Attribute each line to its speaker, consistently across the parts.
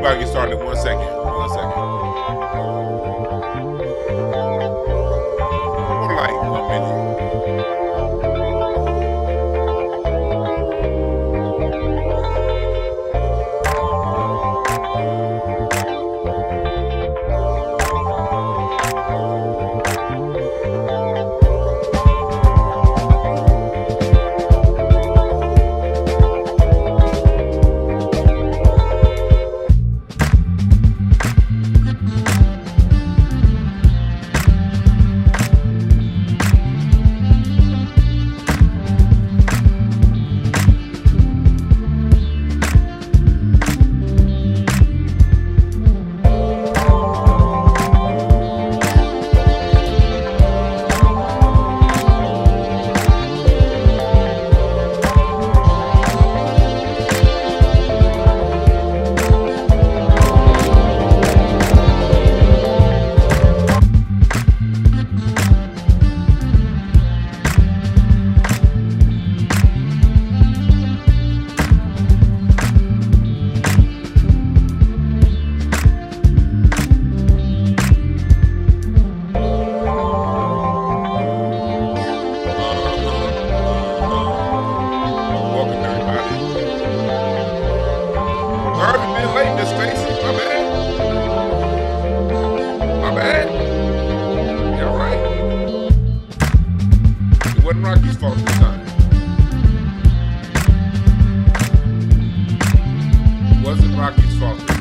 Speaker 1: about to get started in 1 second. 1 second. More like 1 minute. Welcome everybody. Sorry for being late, Miss Stacy. My bad. My bad. You all right? It wasn't Rocky's fault this time. It wasn't Rocky's fault this time.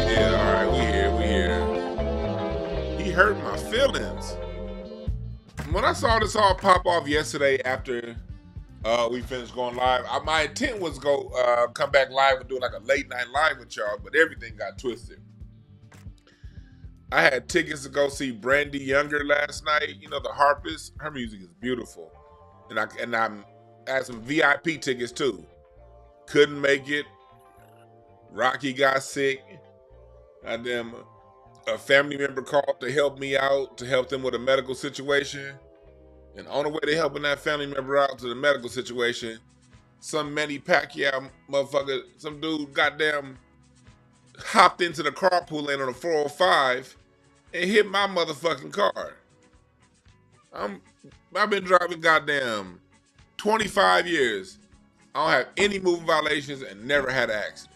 Speaker 1: Yeah, all right, we here. He hurt my feelings. When I saw this all pop off yesterday after we finished going live, my intent was to go come back live and do like a late night live with y'all, but everything got twisted. I had tickets to go see Brandy Younger last night. You know, the harpist. Her music is beautiful, and I had some VIP tickets too. Couldn't make it. Rocky got sick. And then a family member called to help me out, to help them with a medical situation. And on the way to helping that family member out to the medical situation, some Manny Pacquiao motherfucker, some dude goddamn hopped into the carpool lane on the 405 and hit my motherfucking car. I've been driving goddamn 25 years. I don't have any moving violations and never had an accident.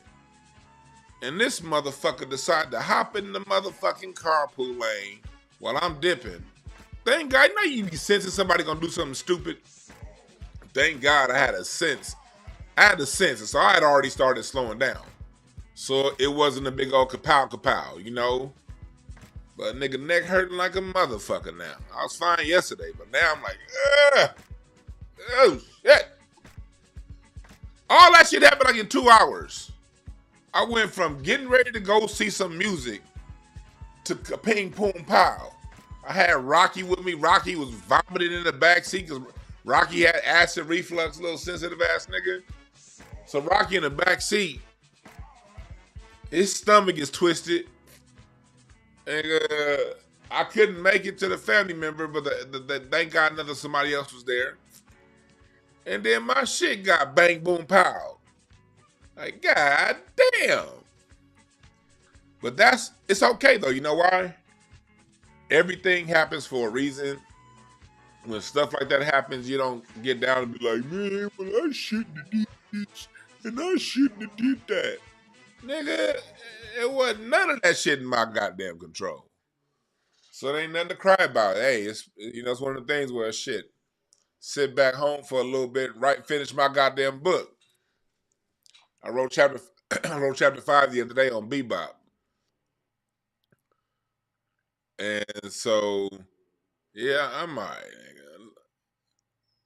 Speaker 1: And this motherfucker decided to hop in the motherfucking carpool lane while I'm dipping. Thank God, you know you be sensing somebody gonna do something stupid. Thank God I had a sense. I had a sense, and so I had already started slowing down. So it wasn't a big old kapow, you know? But nigga neck hurting like a motherfucker now. I was fine yesterday, but now I'm like, ugh. Oh shit. All that shit happened like in 2 hours. I went from getting ready to go see some music to ping poom pow. I had Rocky with me. Rocky was vomiting in the backseat because Rocky had acid reflux, little sensitive ass nigga. So Rocky in the backseat, his stomach is twisted. And I couldn't make it to the family member, but thank God somebody else was there. And then my shit got bang boom pow. Like, god damn. But it's okay though, you know why? Everything happens for a reason. When stuff like that happens, you don't get down and be like, man, well, I shouldn't have did this, and I shouldn't have did that. Nigga, it wasn't none of that shit in my goddamn control. So there ain't nothing to cry about. Hey, it's one of the things where shit, sit back home for a little bit, finish my goddamn book. I wrote chapter 5 the other day on Bebop. And so, yeah, I'm alright, nigga.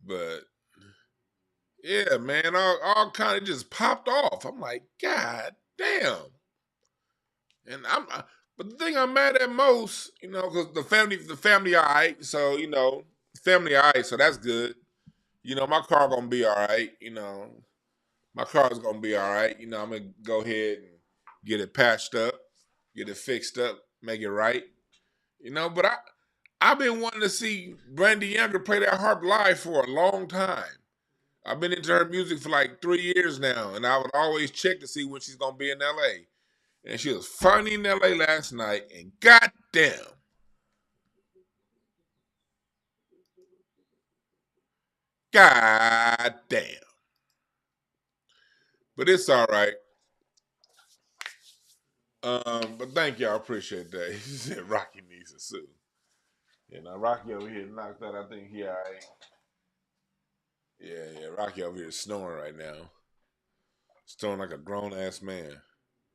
Speaker 1: But, yeah, man, all kind of just popped off. I'm like, god damn. And but the thing I'm mad at most, you know, because the family all right. So, you know, family all right, so that's good. You know, my car gonna be all right, you know. My car's gonna be all right. You know, I'm gonna go ahead and get it patched up, get it fixed up, make it right. You know, but I've been wanting to see Brandy Younger play that harp live for a long time. I've been into her music for like 3 years now, and I would always check to see when she's gonna be in LA. And she was finally in LA last night, and goddamn, goddamn. But it's all right. But thank y'all, appreciate that. He said Rocky needs a suit. You know, Rocky over here knocked out. I think he all right. Yeah. Rocky over here snoring right now, snoring like a grown ass man.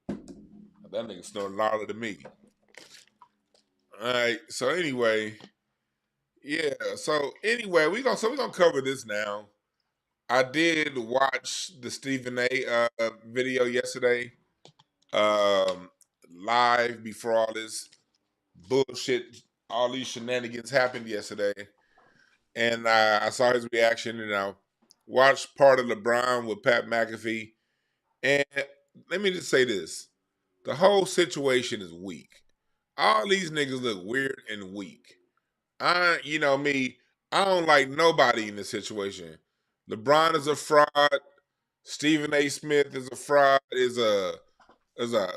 Speaker 1: That nigga snoring louder than me. All right. So anyway, yeah. So anyway, we gonna cover this now. I did watch the Stephen A. Video yesterday, um, live before all this bullshit, all these shenanigans happened yesterday, and I saw his reaction, and I watched part of LeBron with Pat McAfee. And let me just say this: the whole situation is weak. All these niggas look weird and weak. You know me, I don't like nobody in this situation. LeBron is a fraud. Stephen A. Smith is a fraud. Is a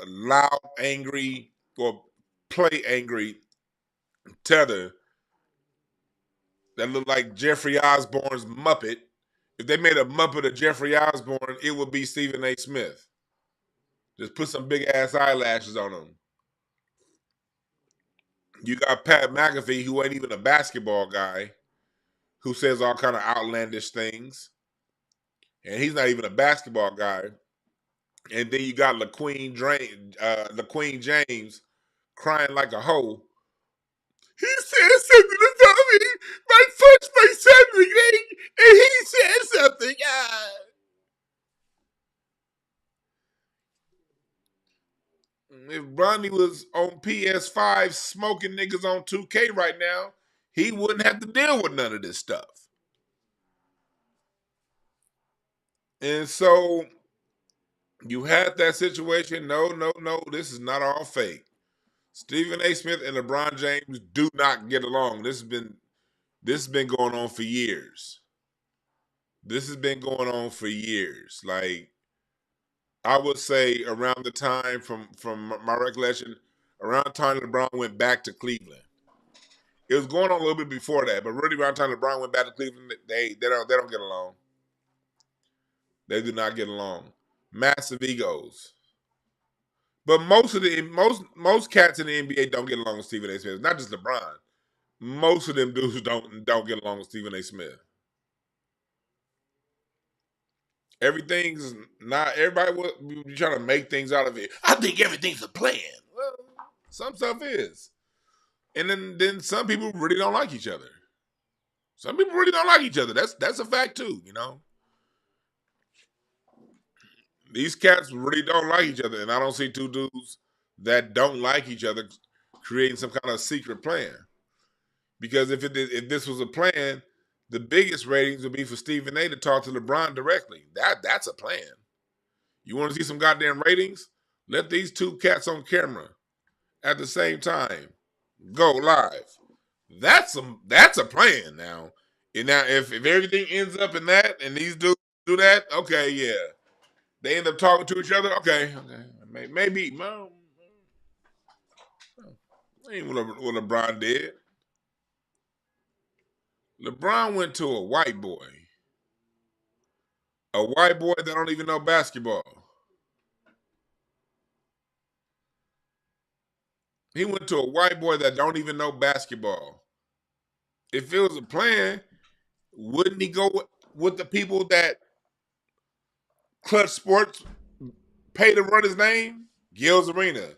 Speaker 1: loud, angry, or play angry tether that look like Jeffrey Osborne's Muppet. If they made a Muppet of Jeffrey Osborne, it would be Stephen A. Smith. Just put some big ass eyelashes on him. You got Pat McAfee, who ain't even a basketball guy, who says all kind of outlandish things, and he's not even a basketball guy. And then you got LaQueen James crying like a hoe. He said something about me. My first mate said something, and he said something. If Bronny was on PS5 smoking niggas on 2K right now, he wouldn't have to deal with none of this stuff. And so you had that situation. No, this is not all fake. Stephen A. Smith and LeBron James do not get along. This has been going on for years. This has been going on for years. Like, I would say around the time from my recollection, around the time LeBron went back to Cleveland. It was going on a little bit before that, but really around the time LeBron went back to Cleveland, they don't get along. They do not get along. Massive egos. But most cats in the NBA don't get along with Stephen A. Smith. Not just LeBron. Most of them dudes don't get along with Stephen A. Smith. Everything's not everybody will be trying to make things out of it. I think everything's a plan. Well, some stuff is. And then some people really don't like each other. Some people really don't like each other. That's a fact too, you know. These cats really don't like each other, and I don't see two dudes that don't like each other creating some kind of secret plan. Because if this was a plan, the biggest ratings would be for Stephen A. to talk to LeBron directly. That's a plan. You want to see some goddamn ratings? Let these two cats on camera at the same time go live. That's a plan now. And now if everything ends up in that and these dudes do that, okay, yeah. They end up talking to each other, okay. Maybe no, ain't what LeBron did. LeBron went to a white boy. A white boy that don't even know basketball. He went to a white boy that don't even know basketball. If it was a plan, wouldn't he go with the people that Clutch Sports pay to run his name? Gil's Arena.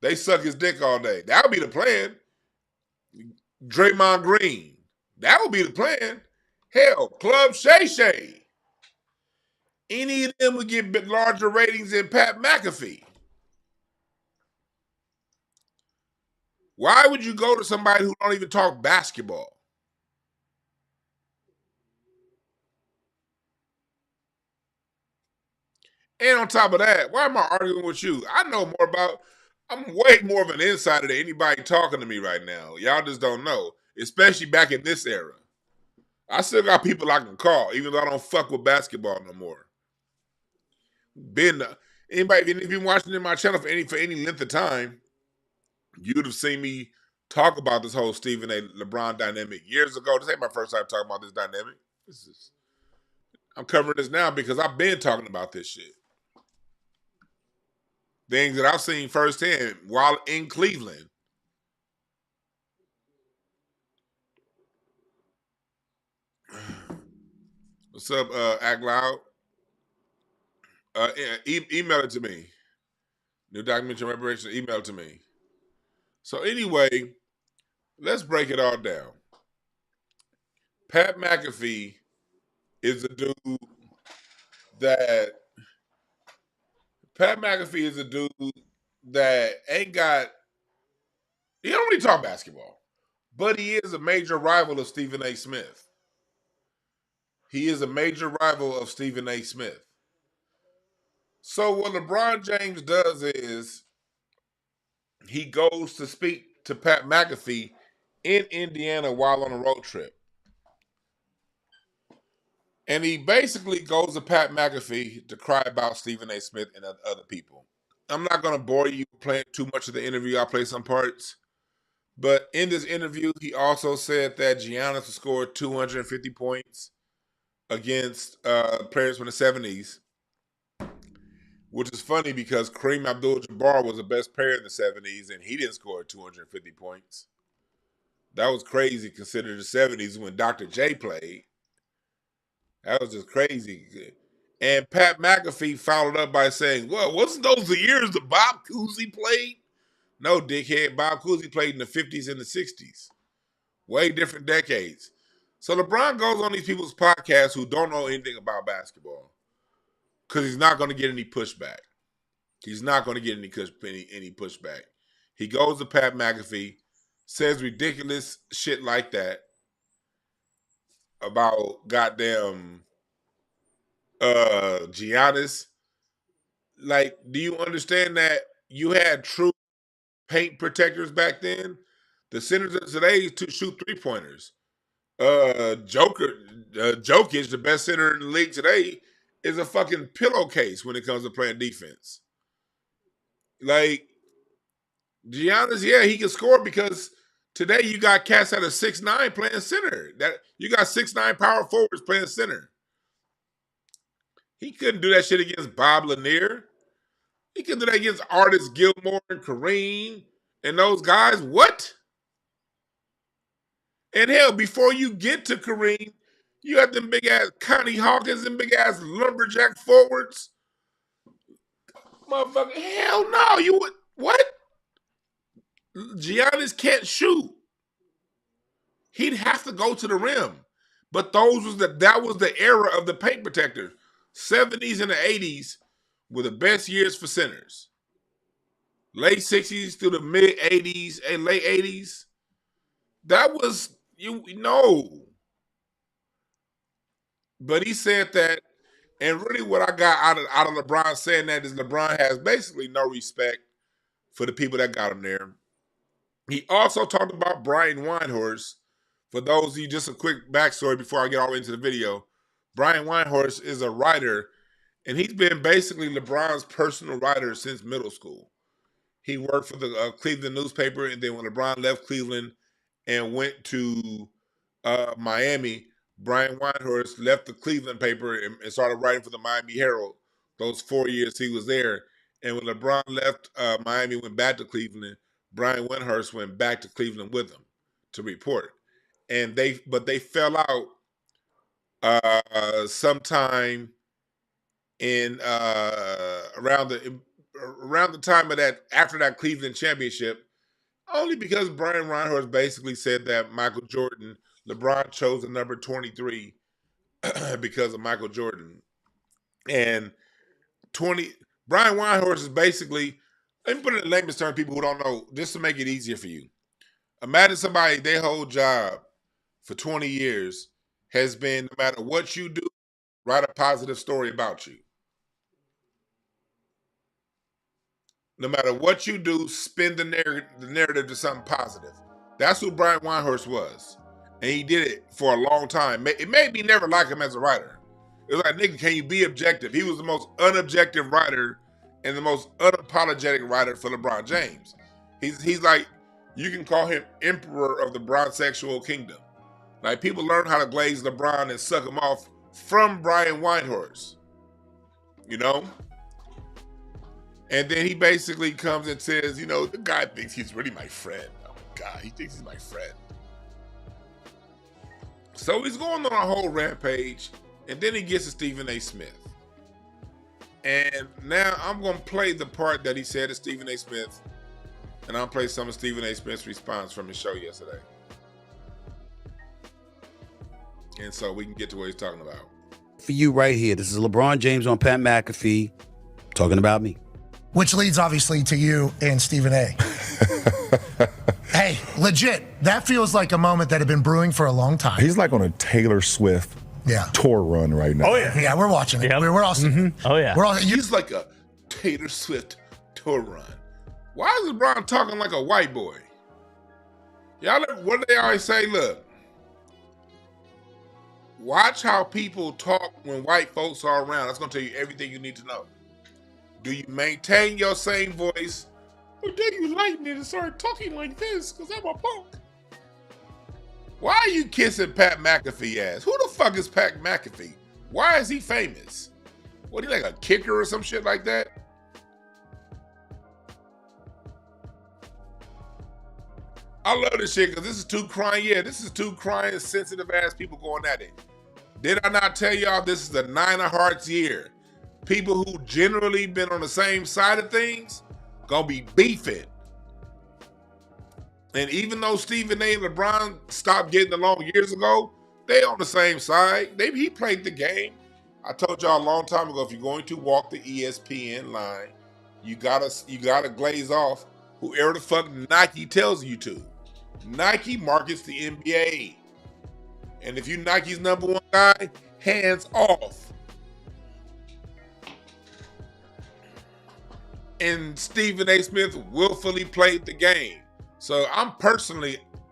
Speaker 1: They suck his dick all day. That would be the plan. Draymond Green. That would be the plan. Hell, Club Shay Shay. Any of them would get larger ratings than Pat McAfee. Why would you go to somebody who don't even talk basketball? And on top of that, why am I arguing with you? I know more about. I'm way more of an insider than anybody talking to me right now. Y'all just don't know, especially back in this era. I still got people I can call, even though I don't fuck with basketball no more. Been anybody if you've been watching in my channel for any length of time, you'd have seen me talk about this whole Stephen A. LeBron dynamic years ago. This ain't my first time talking about this dynamic. I'm covering this now because I've been talking about this shit. Things that I've seen firsthand while in Cleveland. What's up, Act Loud? Email it to me. New documentary reparation, email it to me. So anyway, let's break it all down. Pat McAfee is a dude that ain't got. He don't really talk basketball, but he is a major rival of Stephen A. Smith. He is a major rival of Stephen A. Smith. So what LeBron James does is he goes to speak to Pat McAfee in Indiana while on a road trip. And he basically goes to Pat McAfee to cry about Stephen A. Smith and other people. I'm not going to bore you playing too much of the interview. I'll play some parts. But in this interview, he also said that Giannis scored 250 points against players from the 70s, which is funny because Kareem Abdul-Jabbar was the best player in the 70s, and he didn't score 250 points. That was crazy considering the 70s when Dr. J played. That was just crazy. And Pat McAfee followed up by saying, well, wasn't those the years that Bob Cousy played? No, dickhead. Bob Cousy played in the 50s and the 60s. Way different decades. So LeBron goes on these people's podcasts who don't know anything about basketball because he's not going to get any pushback. He's not going to get any pushback. He goes to Pat McAfee, says ridiculous shit like that about goddamn Giannis. Like, do you understand that you had true paint protectors back then? The centers of today to shoot 3-pointers. Jokic, the best center in the league today, is a fucking pillowcase when it comes to playing defense. Like, Giannis, yeah, he can score because today you got cats at a 6'9" playing center. That you got 6'9" power forwards playing center. He couldn't do that shit against Bob Lanier. He couldn't do that against Artis Gilmore and Kareem and those guys. What? And hell, before you get to Kareem, you have them big ass Connie Hawkins and big ass lumberjack forwards. Motherfucker, hell no. You would what? Giannis can't shoot. He'd have to go to the rim. But that was the era of the paint protectors. 70s and the 80s were the best years for centers. Late 60s through the mid 80s and late 80s. That was you know. But he said that, and really what I got out of LeBron saying that is LeBron has basically no respect for the people that got him there. He also talked about Brian Windhorst. For those of you, just a quick backstory before I get all the way into the video. Brian Windhorst is a writer, and he's been basically LeBron's personal writer since middle school. He worked for the Cleveland newspaper, and then when LeBron left Cleveland and went to Miami, Brian Windhorst left the Cleveland paper and started writing for the Miami Herald those 4 years he was there. And when LeBron left Miami, went back to Cleveland, Brian Windhorst went back to Cleveland with him to report. And they fell out sometime in around the time of that, after that Cleveland championship, only because Brian Windhorst basically said that Michael Jordan, LeBron chose the number 23 because of Michael Jordan. And Brian Windhorst is basically, let me put it in layman's terms, people who don't know, just to make it easier for you. Imagine somebody, their whole job for 20 years has been, no matter what you do, write a positive story about you. no matter what you do, spin the narrative to something positive. That's who Brian Windhorst was. And he did it for a long time. It made me never like him as a writer. It was like, nigga, can you be objective? He was the most unobjective writer and the most unapologetic writer for LeBron James. He's like, you can call him emperor of the bronzexual kingdom. Like, people learn how to glaze LeBron and suck him off from Brian Windhorst. You know? And then he basically comes and says, you know, the guy thinks he's really my friend. Oh my God, he thinks he's my friend. So he's going on a whole rampage, and then he gets to Stephen A. Smith. And now I'm going to play the part that he said to Stephen A. Smith, and I'll play some of Stephen A. Smith's response from his show yesterday. And so we can get to what he's talking about.
Speaker 2: For you right here, this is LeBron James on Pat McAfee talking about me.
Speaker 3: Which leads obviously to you and Stephen A. Hey, legit, that feels like a moment that had been brewing for a long time.
Speaker 4: He's like on a Taylor Swift tour run right now.
Speaker 3: Oh, yeah. Yeah, we're watching it. Yep. We're all
Speaker 5: Oh, yeah.
Speaker 3: We're all,
Speaker 1: He's like a Taylor Swift tour run. Why is LeBron talking like a white boy? Y'all, what do they always say? Look, watch how people talk when white folks are around. That's going to tell you everything you need to know. Do you maintain your same voice? Or do you lighten it and start talking like this? Because I'm a punk. Why are you kissing Pat McAfee ass? Who the fuck is Pat McAfee? Why is he famous? What, he like a kicker or some shit like that? I love this shit because this is two crying, this is two crying, sensitive ass people going at it. Did I not tell y'all this is the 9 of hearts year? People who generally been on the same side of things gonna be beefing. And even though Stephen A. and LeBron stopped getting along years ago, they on the same side. He played the game. I told y'all a long time ago, if you're going to walk the ESPN line, you gotta glaze off whoever the fuck Nike tells you to. Nike markets the NBA. And if you Nike's number one guy, hands off. And Stephen A. Smith willfully played the game. So I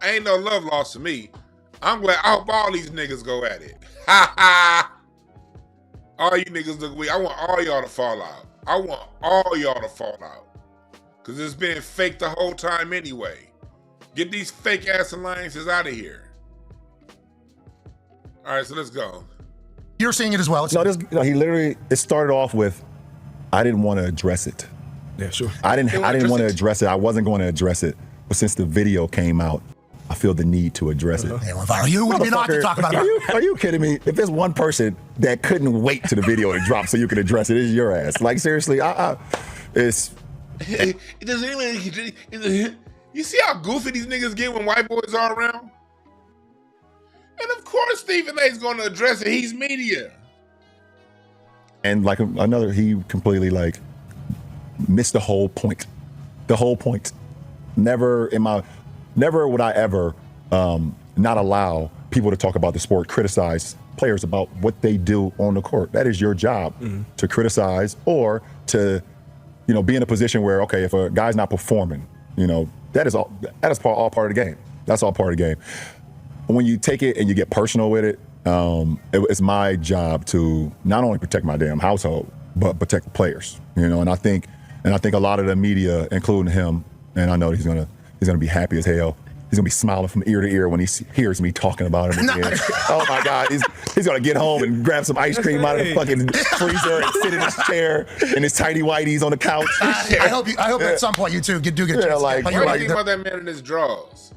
Speaker 1: ain't no love lost to me. I'm glad. I hope all these niggas go at it. Ha ha. All you niggas look weak. I want all y'all to fall out. I want all y'all to fall out. Because it's been fake the whole time anyway. Get these fake ass alliances out of here. All right, so let's go.
Speaker 3: You're seeing it as well.
Speaker 4: It started off with, I didn't want to address it.
Speaker 2: Yeah, sure.
Speaker 4: I didn't want to address it. I wasn't going to address it. But since the video came out, I feel the need to address it.
Speaker 3: Hey, you would be not to talk about it.
Speaker 4: Are you kidding me? If there's one person that couldn't wait till the video to drop so you could address it, it's your ass. Like, seriously, it's...
Speaker 1: You see how goofy these niggas get when white boys are around? And of course Stephen A's going to address it. He's media.
Speaker 4: And like he completely like missed the whole point. The whole point. Never would I ever not allow people to talk about the sport, criticize players about what they do on the court. That is your job, to criticize or to, be in a position where, okay, if a guy's not performing, that is all part of the game. That's all part of the game. When you take it and you get personal with it, it's my job to not only protect my damn household, but protect the players. And I think a lot of the media, including him, and I know he's gonna be happy as hell. He's gonna be smiling from ear to ear when he hears me talking about him again. Oh my God, he's gonna get home and grab some ice cream out of the fucking freezer and sit in his chair in his tighty whities on the couch.
Speaker 3: I hope at some point you two do get a chance.
Speaker 1: What do you think about that man in his drawers?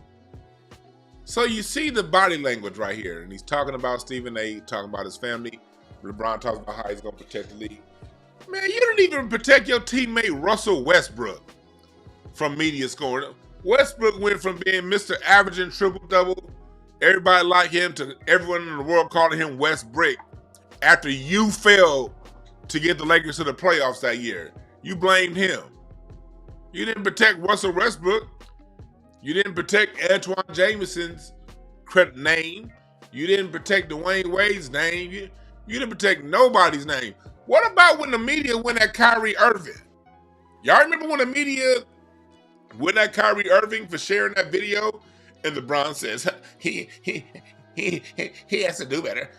Speaker 1: So you see the body language right here, and he's talking about Stephen A. talking about his family. LeBron talks about how he's gonna protect the league. Man, you didn't even protect your teammate Russell Westbrook from media scoring. Westbrook went from being Mr. Averaging triple-double, everybody like him, to everyone in the world calling him West Brick after you failed to get the Lakers to the playoffs that year. You blamed him. You didn't protect Russell Westbrook. You didn't protect Antoine Jameson's name. You didn't protect Dwayne Wade's name. You didn't protect nobody's name. What about when the media went at Kyrie Irving? Y'all remember when the media went at Kyrie Irving for sharing that video, and LeBron says he has to do better.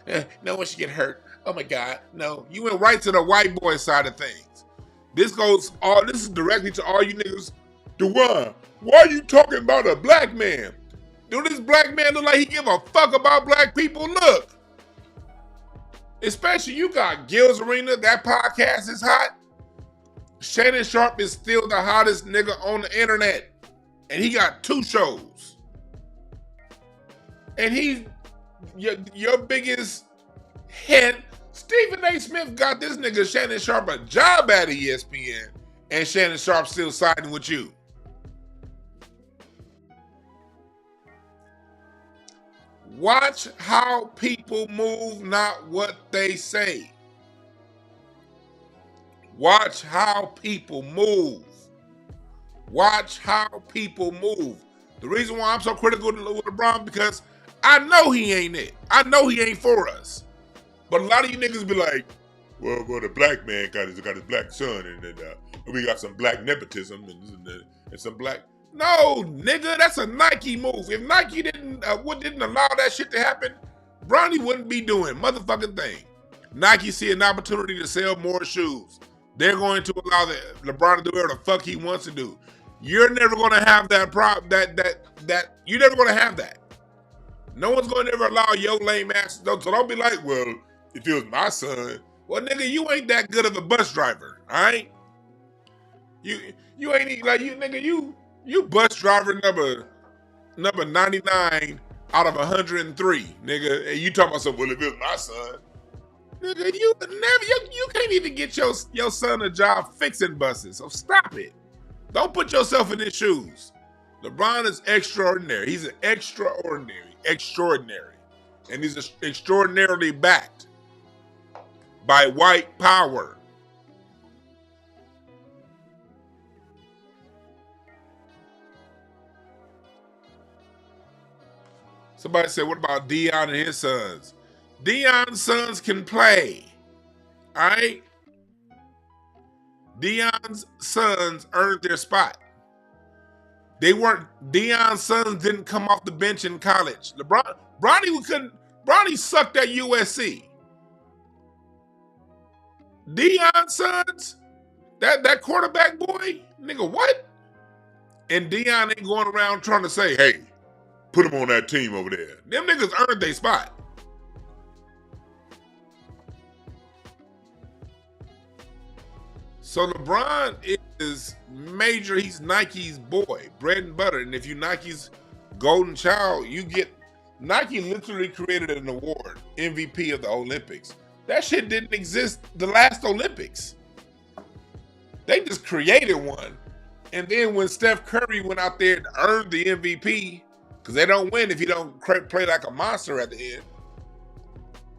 Speaker 1: No one should get hurt. Oh my God, no! You went right to the white boy side of things. This is directly to all you niggas. DeJuan, why are you talking about a black man? Do this black man look like he give a fuck about black people? Look, especially you got Gil's Arena. That podcast is hot. Shannon Sharp is still the hottest nigga on the internet. And he got 2 shows. And he's your biggest hit. Stephen A. Smith got this nigga Shannon Sharp a job at ESPN. And Shannon Sharp still siding with you. Watch how people move, not what they say. Watch how people move. Watch how people move. The reason why I'm so critical of LeBron, because I know he ain't it. I know he ain't for us. But a lot of you niggas be like, well, the black man got his black son, and we got some black nepotism and some black. No, nigga, that's a Nike move. If Nike didn't allow that shit to happen, Bronny wouldn't be doing motherfucking thing. Nike see an opportunity to sell more shoes. They're going to allow LeBron to do whatever the fuck he wants to do. You're never going to have that problem. You're never going to have that. No one's going to ever allow your lame ass. So don't be like, well, if it was my son, well, nigga, you ain't that good of a bus driver, all right? You ain't like you, nigga. You bus driver number 99 out of 103, nigga. And you talking about something? Well, if it was my son. Nigga, you can't even get your son a job fixing buses, so stop it. Don't put yourself in his shoes. LeBron is extraordinary. He's an extraordinary. And he's extraordinarily backed by white power. Somebody said, what about Deion and his sons? Deion's sons can play, all right? Deion's sons earned their spot. Deion's sons didn't come off the bench in college. Bronny sucked at USC. Deion's sons, that quarterback boy, nigga, what? And Deion ain't going around trying to say, hey, put him on that team over there. Them niggas earned their spot. So LeBron is major. He's Nike's boy, bread and butter. And if you Nike's golden child, you get Nike literally created an award, MVP of the Olympics. That shit didn't exist the last Olympics. They just created one. And then when Steph Curry went out there and earned the MVP, because they don't win if you don't play like a monster at the end,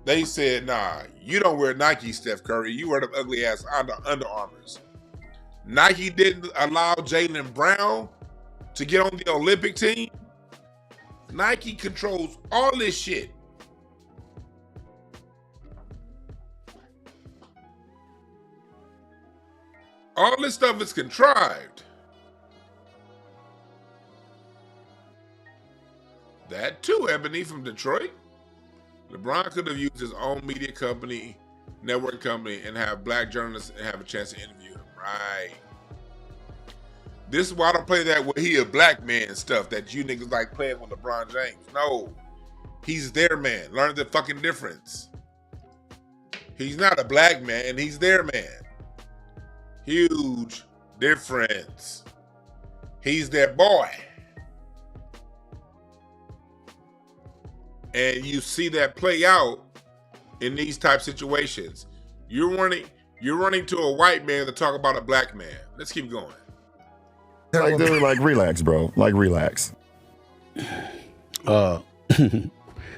Speaker 1: they said, nah, you don't wear Nike, Steph Curry. You wear them ugly ass Under Armours. Nike didn't allow Jaylen Brown to get on the Olympic team. Nike controls all this shit. All this stuff is contrived. That too, Ebony from Detroit. LeBron could have used his own media company, network company, and have black journalists and have a chance to interview him. Right. This is why I don't play that with he a black man stuff that you niggas like playing with LeBron James. No. He's their man. Learn the fucking difference. He's not a black man. He's their man. Huge difference. He's their boy. And you see that play out in these type situations. You're running to a white man to talk about a black man. Let's keep going.
Speaker 4: Like, dude, like, relax, bro. Like, relax.
Speaker 2: Tidy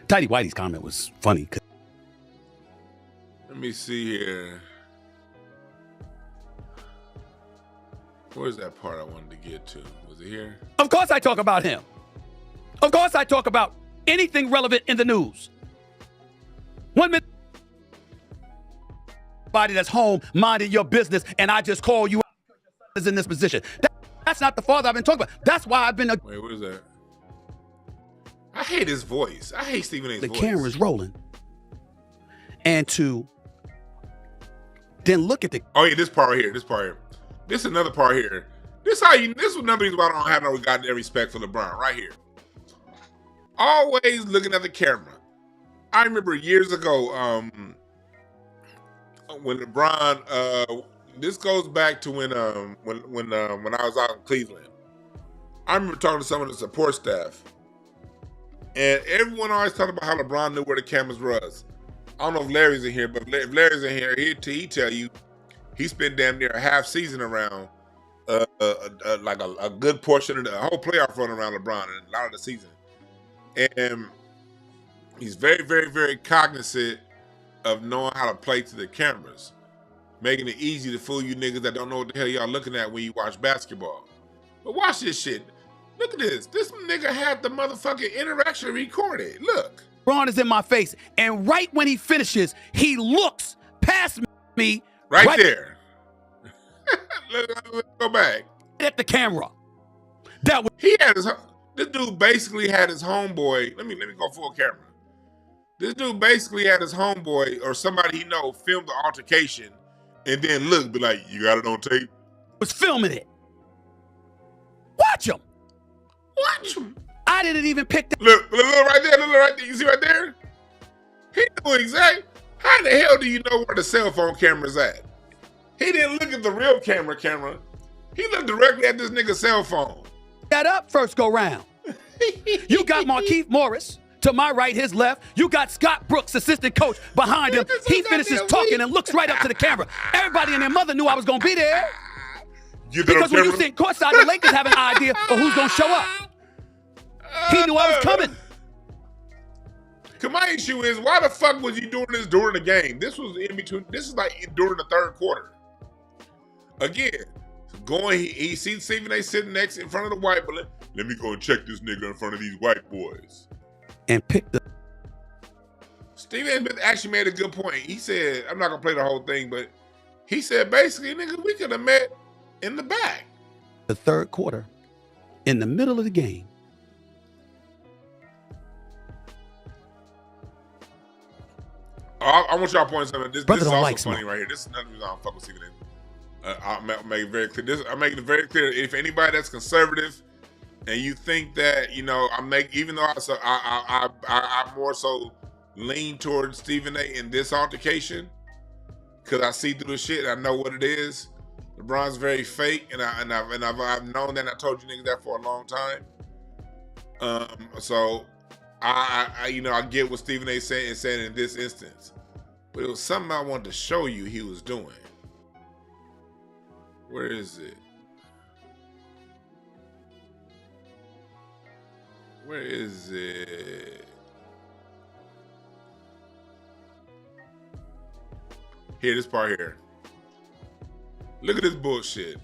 Speaker 2: Whitey's comment was funny.
Speaker 1: Let me see here. Where's that part I wanted to get to? Was it here?
Speaker 2: Of course I talk about him. Of course I talk about anything relevant in the news. 1 minute. Body that's home minding your business, and I just call you is in this position. That's not the father I've been talking about. That's why I've been.
Speaker 1: Wait, what is that? I hate his voice. I hate Stephen A's voice.
Speaker 2: The camera's rolling. And to then look at the.
Speaker 1: Oh yeah, this part right here. This part here. This is another part here. This is another reason why I don't have no goddamn respect for LeBron. Right here. Always looking at the camera. I remember years ago, when LeBron. This goes back to when I was out in Cleveland. I remember talking to some of the support staff, and everyone always talked about how LeBron knew where the cameras was. I don't know if Larry's in here, but if Larry's in here, he tell you he spent damn near a half season around, like a good portion of the whole playoff run around LeBron and a lot of the season. And he's very, very, very cognizant of knowing how to play to the cameras, making it easy to fool you niggas that don't know what the hell y'all looking at when you watch basketball. But watch this shit. Look at this. This nigga had the motherfucking interaction recorded. Look.
Speaker 2: LeBron is in my face, and right when he finishes, he looks past me.
Speaker 1: Right there. Let's go back.
Speaker 2: At the camera.
Speaker 1: This dude basically had his homeboy. Let me go full camera. This dude basically had his homeboy or somebody he know film the altercation and then be like, you got it on tape?
Speaker 2: Was filming it. Watch him.
Speaker 1: Watch him.
Speaker 2: I didn't even pick that.
Speaker 1: Look right there. Look right there. You see right there? He knew exactly. How the hell do you know where the cell phone camera's at? He didn't look at the real camera. He looked directly at this nigga's cell phone.
Speaker 2: That up first go round. You got Markieff Morris to my right, his left. You got Scott Brooks, assistant coach, behind him. He finishes talking and looks right up to the camera. Everybody and their mother knew I was going to be there. Because when you sit courtside, the Lakers have an idea of who's going to show up. He knew I was coming.
Speaker 1: My issue is, why the fuck was you doing this during the game? This was in between. This is like during the third quarter. Again, he sees Stephen A sitting next in front of the white boy. Let me go and check this nigga in front of these white boys.
Speaker 2: And pick the.
Speaker 1: Stephen A actually made a good point. He said, I'm not gonna play the whole thing, but he said basically, nigga, we could have met in the back.
Speaker 2: The third quarter, in the middle of the game.
Speaker 1: I want y'all to point something. This is also
Speaker 2: like
Speaker 1: funny right here. This is another reason I don't fuck with Stephen A. I'll make it very clear. I'm making it very clear. If anybody that's conservative and you think that, even though I more so lean towards Stephen A in this altercation, because I see through the shit, I know what it is. LeBron's very fake, and I've known that. And I told you niggas that for a long time. So I get what Stephen A saying in this instance, but it was something I wanted to show you he was doing. Where is it? Where is it? Here, this part here. Look at this bullshit.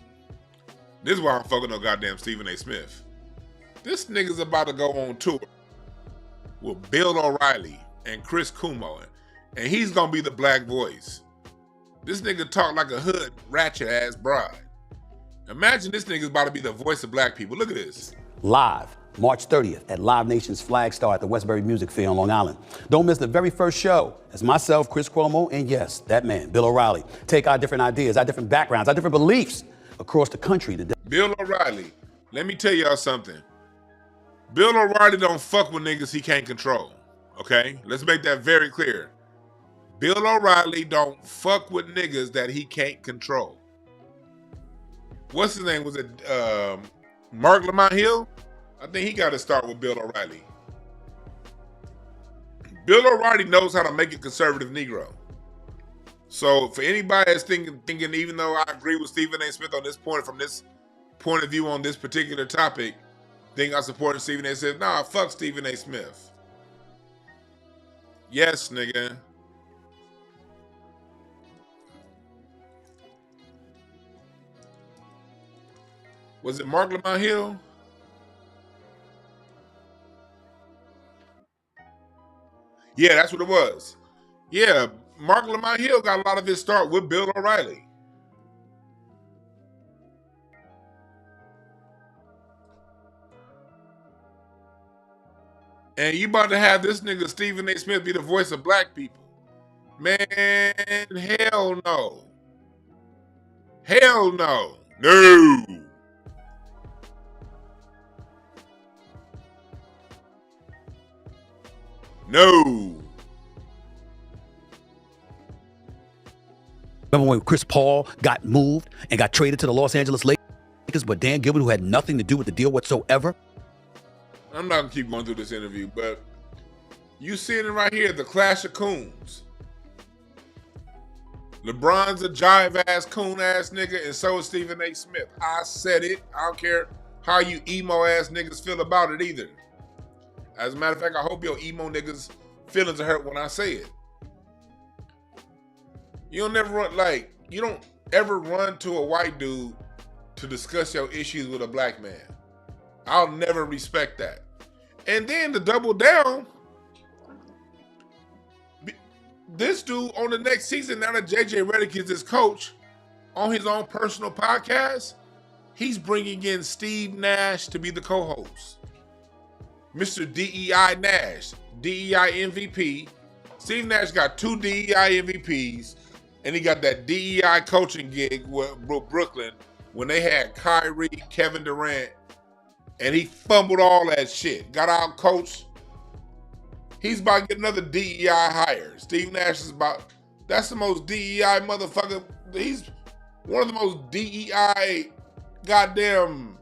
Speaker 1: This is why I'm fucking no goddamn Stephen A. Smith. This nigga's about to go on tour with Bill O'Reilly and Chris Cuomo, and he's gonna be the black voice. This nigga talk like a hood ratchet ass bride. Imagine this nigga's about to be the voice of black people. Look at this.
Speaker 2: Live, March 30th at Live Nation's Flag Star at the Westbury Music Fair on Long Island. Don't miss the very first show as myself, Chris Cuomo, and yes, that man, Bill O'Reilly, take our different ideas, our different backgrounds, our different beliefs across the country today.
Speaker 1: Bill O'Reilly, let me tell y'all something. Bill O'Reilly don't fuck with niggas he can't control, okay? Let's make that very clear. Bill O'Reilly don't fuck with niggas that he can't control. What's his name? Was it Mark Lamont Hill? I think he got to start with Bill O'Reilly. Bill O'Reilly knows how to make a conservative Negro. So for anybody that's thinking, even though I agree with Stephen A. Smith on this point, from this point of view on this particular topic, think I support Stephen A. Smith? Nah, fuck Stephen A. Smith. Yes, nigga. Was it Mark Lamont Hill? Yeah, that's what it was. Yeah, Mark Lamont Hill got a lot of his start with Bill O'Reilly. And you about to have this nigga Stephen A. Smith be the voice of black people. Man, hell no. Hell no. No. No.
Speaker 2: Remember when Chris Paul got moved and got traded to the Los Angeles Lakers, but Dan Gilbert, who had nothing to do with the deal whatsoever?
Speaker 1: I'm not gonna keep going through this interview, but you seeing it right here, the clash of coons. LeBron's a jive-ass, coon-ass nigga, and so is Stephen A. Smith. I said it. I don't care how you emo-ass niggas feel about it either. As a matter of fact, I hope your emo niggas' feelings are hurt when I say it. You don't ever run to a white dude to discuss your issues with a black man. I'll never respect that. And then to double down, this dude on the next season, now that JJ Redick is his coach, on his own personal podcast, he's bringing in Steve Nash to be the co-host. Mr. DEI Nash, DEI MVP. Steve Nash got 2 DEI MVPs, and he got that DEI coaching gig with Brooklyn when they had Kyrie, Kevin Durant, and he fumbled all that shit. Got out coached. He's about to get another DEI hire. Steve Nash is that's the most DEI motherfucker. He's one of the most DEI goddamn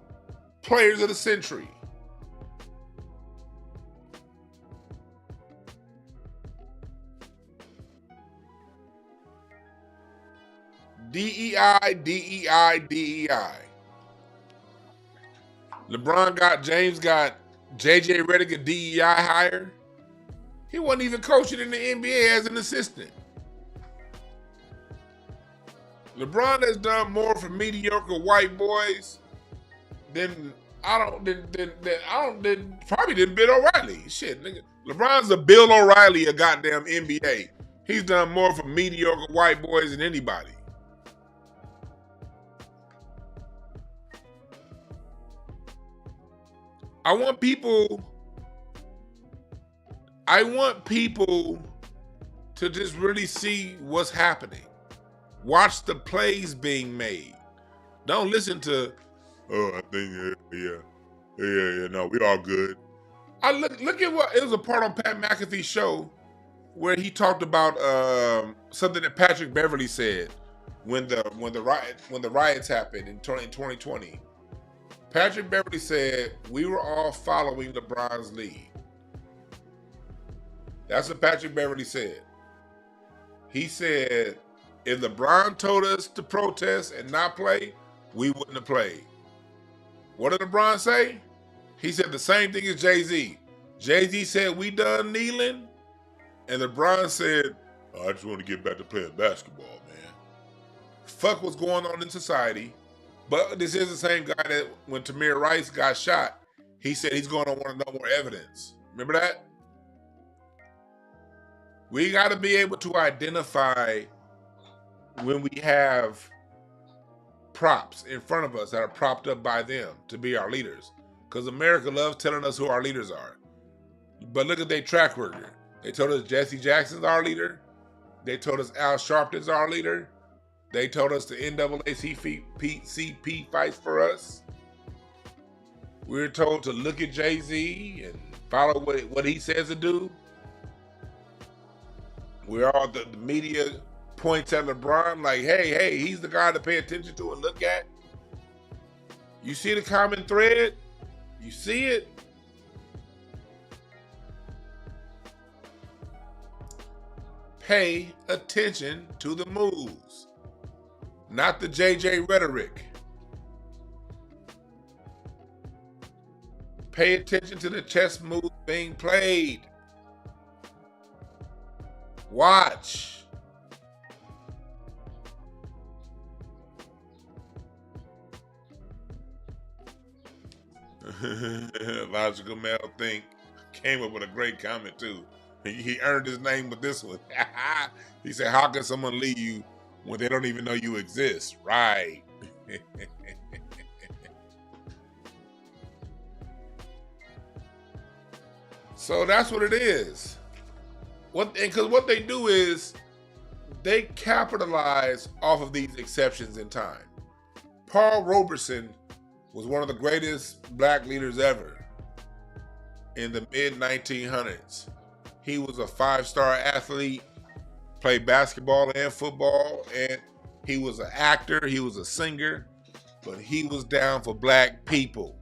Speaker 1: players of the century. DEI, DEI, DEI. James got JJ Redick a DEI hire. He wasn't even coaching in the NBA as an assistant. LeBron has done more for mediocre white boys than probably than Bill O'Reilly. Shit, nigga. LeBron's the Bill O'Reilly of goddamn NBA. He's done more for mediocre white boys than anybody. I want people to just really see what's happening. Watch the plays being made. Don't listen to, I think, no, we all good. I look at what, it was a part on Pat McAfee's show where he talked about something that Patrick Beverley said when the riots happened in 2020. Patrick Beverley said, we were all following LeBron's lead. That's what Patrick Beverley said. He said, if LeBron told us to protest and not play, we wouldn't have played. What did LeBron say? He said the same thing as Jay-Z. Jay-Z said, we done kneeling. And LeBron said, I just want to get back to playing basketball, man. Fuck what's going on in society. But this is the same guy that when Tamir Rice got shot, he said he's going to want to know more evidence. Remember that? We got to be able to identify when we have props in front of us that are propped up by them to be our leaders. Because America loves telling us who our leaders are. But look at their track record. They told us Jesse Jackson's our leader. They told us Al Sharpton's our leader. They told us the NAACP fights for us. We were told to look at Jay-Z and follow what he says to do. We're all the media points at LeBron like, hey, he's the guy to pay attention to and look at. You see the common thread? You see it? Pay attention to the moves. Not the JJ rhetoric. Pay attention to the chess moves being played. Watch. Logical Male Think came up with a great comment too. He earned his name with this one. He said, how can someone leave you when they don't even know you exist? Right. So that's what it is. Because what they do is they capitalize off of these exceptions in time. Paul Robeson was one of the greatest black leaders ever in the mid-1900s. He was a 5-star athlete, played basketball and football, and he was an actor, he was a singer, but he was down for black people.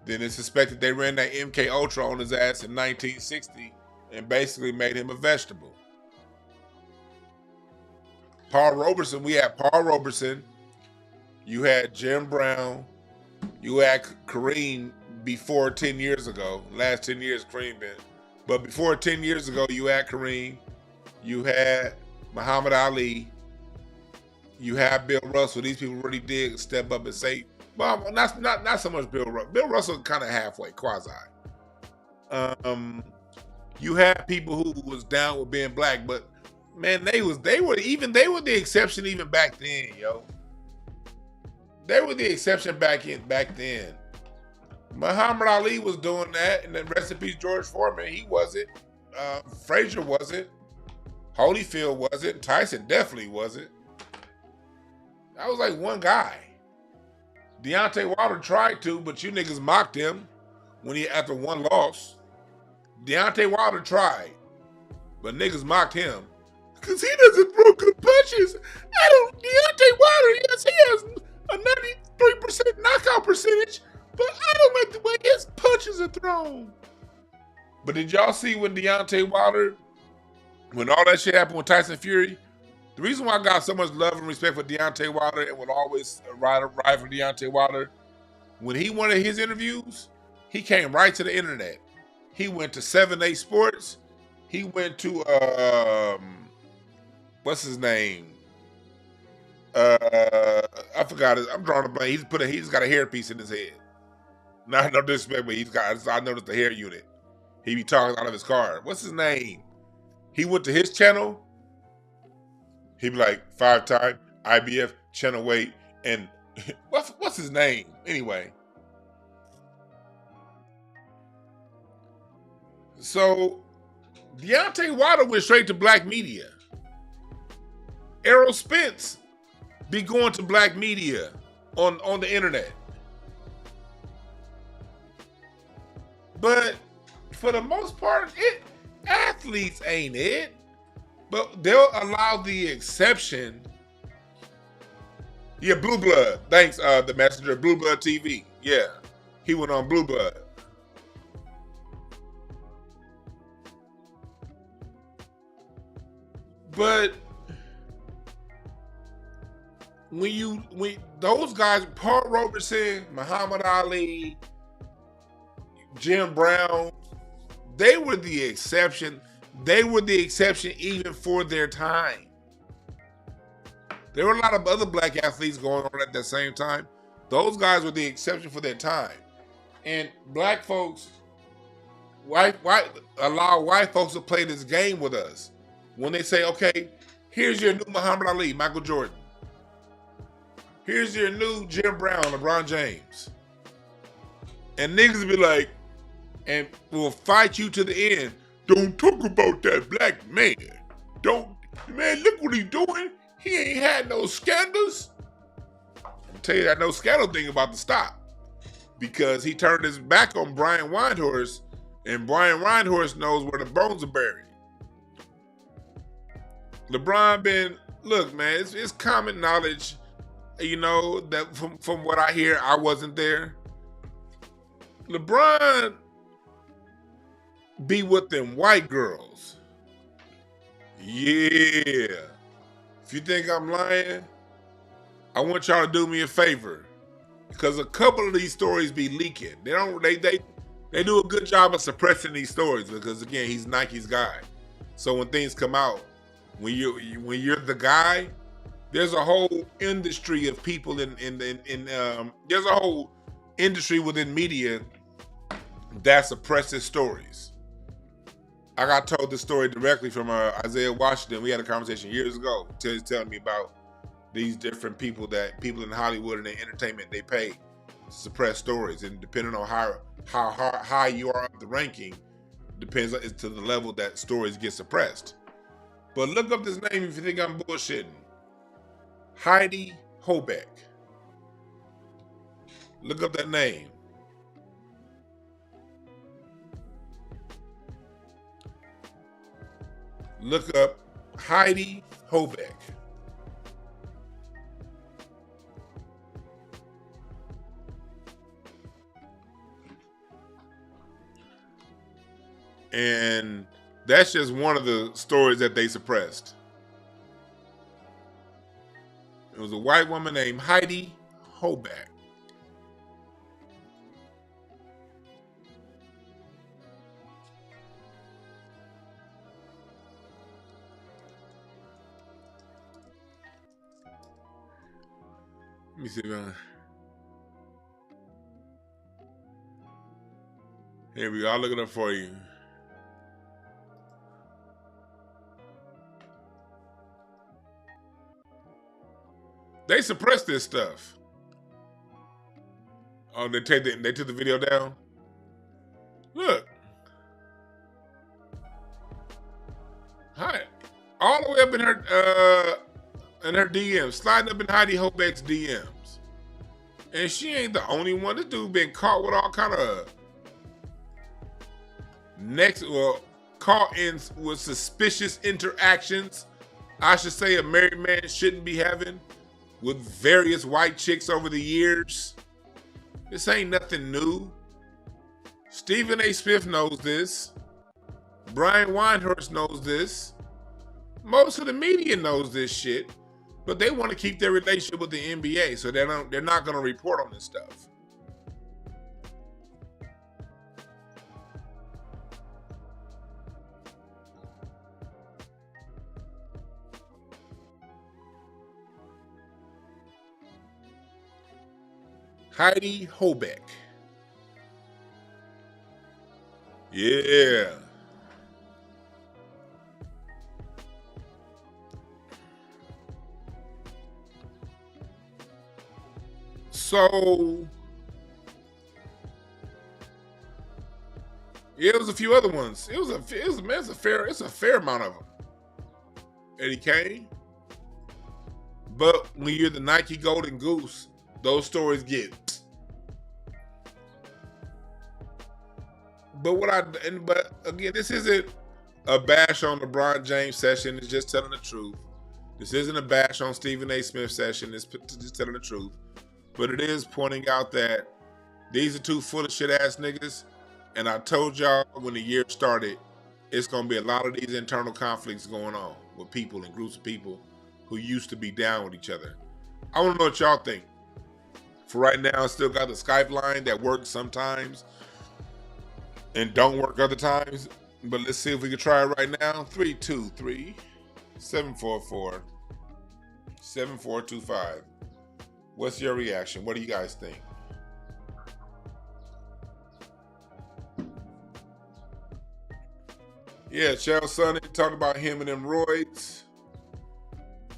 Speaker 1: Then it's suspected they ran that MK Ultra on his ass in 1960 and basically made him a vegetable. Paul Robeson, we had Paul Robeson, you had Jim Brown, you had Kareem before 10 years ago. Last 10 years Kareem been. But before 10 years ago, you had Kareem, you had Muhammad Ali, you had Bill Russell. These people really did step up and say, well, not so much Bill Russell. Bill Russell kind of halfway, quasi. You had people who was down with being black, but man, they were the exception even back then, yo. They were the exception back then. Muhammad Ali was doing that, and then rest in peace George Foreman. He wasn't. Frazier wasn't. Holyfield wasn't. Tyson definitely wasn't. That was like one guy. Deontay Wilder tried to, but you niggas mocked him when he after one loss. Deontay Wilder tried, but niggas mocked him because he doesn't throw good punches. Deontay Wilder, yes, he has a 93% knockout percentage, but I don't like the way his punches are thrown. But did y'all see when Deontay Wilder, when all that shit happened with Tyson Fury? The reason why I got so much love and respect for Deontay Wilder and would always ride for Deontay Wilder, when he wanted his interviews, he came right to the internet. He went to 7-8 Sports. He went to, what's his name? I forgot it. I'm drawing a blank. He's got a hairpiece in his head. No disrespect, but I noticed the hair unit. He be talking out of his car. What's his name? He went to his channel. He'd be like 5-time IBF channel weight, and what's his name anyway? So Deontay Wilder went straight to black media. Errol Spence be going to black media on the internet. But for the most part, athletes ain't it. But they'll allow the exception. Yeah, Blue Blood. Thanks, the messenger. Blue Blood TV. Yeah, he went on Blue Blood. But when those guys, Paul Robeson, Muhammad Ali, Jim Brown, they were the exception. They were the exception even for their time. There were a lot of other black athletes going on at the same time. Those guys were the exception for their time. And black folks, why allow white folks to play this game with us? When they say, okay, here's your new Muhammad Ali, Michael Jordan. Here's your new Jim Brown, LeBron James. And niggas be like, and will fight you to the end. Don't talk about that black man. Man, look what he's doing. He ain't had no scandals. I'll tell you that no scandal thing about to stop. Because he turned his back on Brian Windhorst, and Brian Windhorst knows where the bones are buried. LeBron look, man, it's common knowledge, you know, that from what I hear, I wasn't there. LeBron be with them white girls. Yeah. If you think I'm lying, I want y'all to do me a favor. Because a couple of these stories be leaking. They do a good job of suppressing these stories because again, he's Nike's guy. So when things come out, when you're the guy, there's a whole industry of people there's a whole industry within media that suppresses stories. I got told this story directly from Isaiah Washington. We had a conversation years ago. He's telling me about these different people in Hollywood and in entertainment, they pay to suppress stories. And depending on how high you are up the ranking, Depends on, to the level that stories get suppressed. But look up this name if you think I'm bullshitting. Heidi Hobeck. Look up that name. Look up Heidi Hobeck. And that's just one of the stories that they suppressed. It was a white woman named Heidi Hobeck. Let me see if here we go. I'll look it up for you. They suppressed this stuff. Oh, they took the video down. Look. Hi. All the way up in her DMs, sliding up in Heidi Hobeck's DMs. And she ain't the only one. This dude been caught with all kind of caught in with suspicious interactions, I should say, a married man shouldn't be having with various white chicks over the years. This ain't nothing new. Stephen A. Smith knows this. Brian Windhorst knows this. Most of the media knows this shit, but they want to keep their relationship with the NBA, so they're not going to report on this stuff. Heidi Hobeck. Yeah. So, yeah, it was a few other ones. It's a fair amount of them. Eddie Kane. But when you're the Nike Golden Goose, those stories get. But again, this isn't a bash on LeBron James session. It's just telling the truth. This isn't a bash on Stephen A. Smith session. It's just telling the truth. But it is pointing out that these are two full of shit ass niggas. And I told y'all when the year started, it's going to be a lot of these internal conflicts going on with people and groups of people who used to be down with each other. I want to know what y'all think. For right now, I still got the Skype line that works sometimes and don't work other times. But let's see if we can try it right now. 323-744-7425. What's your reaction? What do you guys think? Yeah, Cheryl Sonny talked about him and them roids.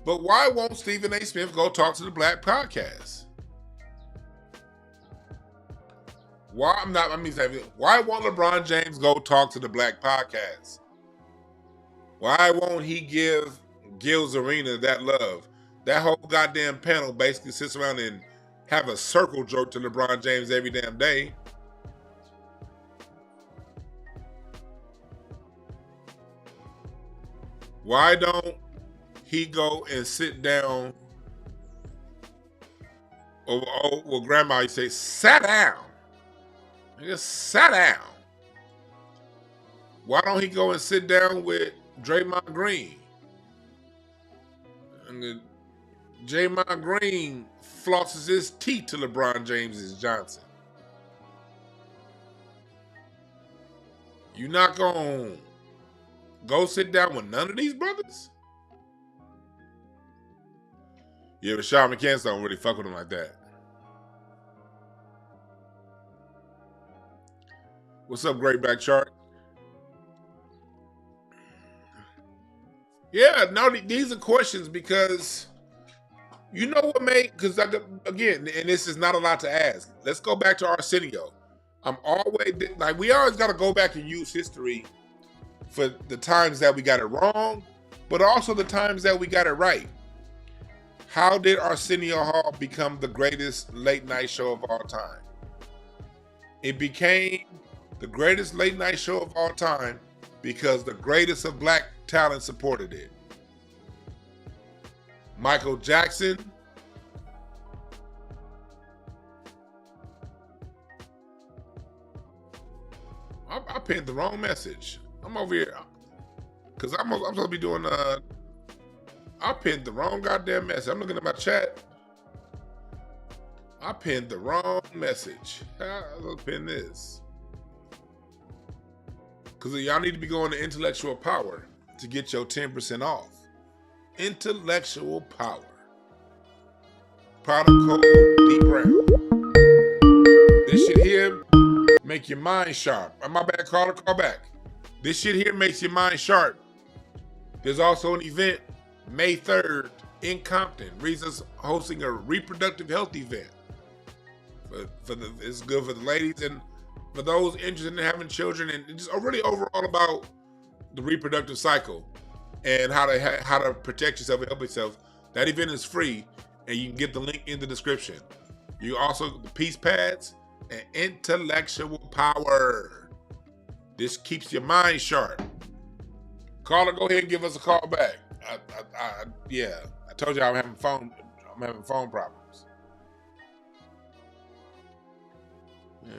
Speaker 1: But why won't Stephen A. Smith go talk to the Black Podcast? Why won't LeBron James go talk to the Black Podcast? Why won't he give Gil Zarina that love? That whole goddamn panel basically sits around and have a circle jerk to LeBron James every damn day. Why don't he go and sit down? Well, Grandma used to say, "Sat down." He just sat down. Why don't he go and sit down with Draymond Green? And Draymond Green flosses his teeth to LeBron James's Johnson. You not gonna go sit down with none of these brothers? Yeah, but Sean McCann don't really fuck with him like that. What's up, Great Back Chart? Yeah, no, these are questions because you know what made, because again, and this is not a lot to ask. Let's go back to Arsenio. I'm always like, we always got to go back and use history for the times that we got it wrong, but also the times that we got it right. How did Arsenio Hall become the greatest late night show of all time? It became the greatest late night show of all time because the greatest of black talent supported it. Michael Jackson, I pinned the wrong message. I'm over here because I'm supposed to be doing I pinned the wrong goddamn message. I'm looking at my chat. I pinned the wrong message. Let's pin this. Because y'all need to be going to Intellectual Power to get your 10% off. Intellectual Power. Product code D Brown. This shit here make your mind sharp. My bad, caller, call back. This shit here makes your mind sharp. There's also an event May 3rd in Compton. Rizza's hosting a reproductive health event. It's good for the ladies and for those interested in having children, and just really overall about the reproductive cycle and how to protect yourself and help yourself. That event is free, and you can get the link in the description. You also the peace pads and intellectual power. This keeps your mind sharp. Caller, go ahead and give us a call back. I told you I'm having phone problems. Yeah.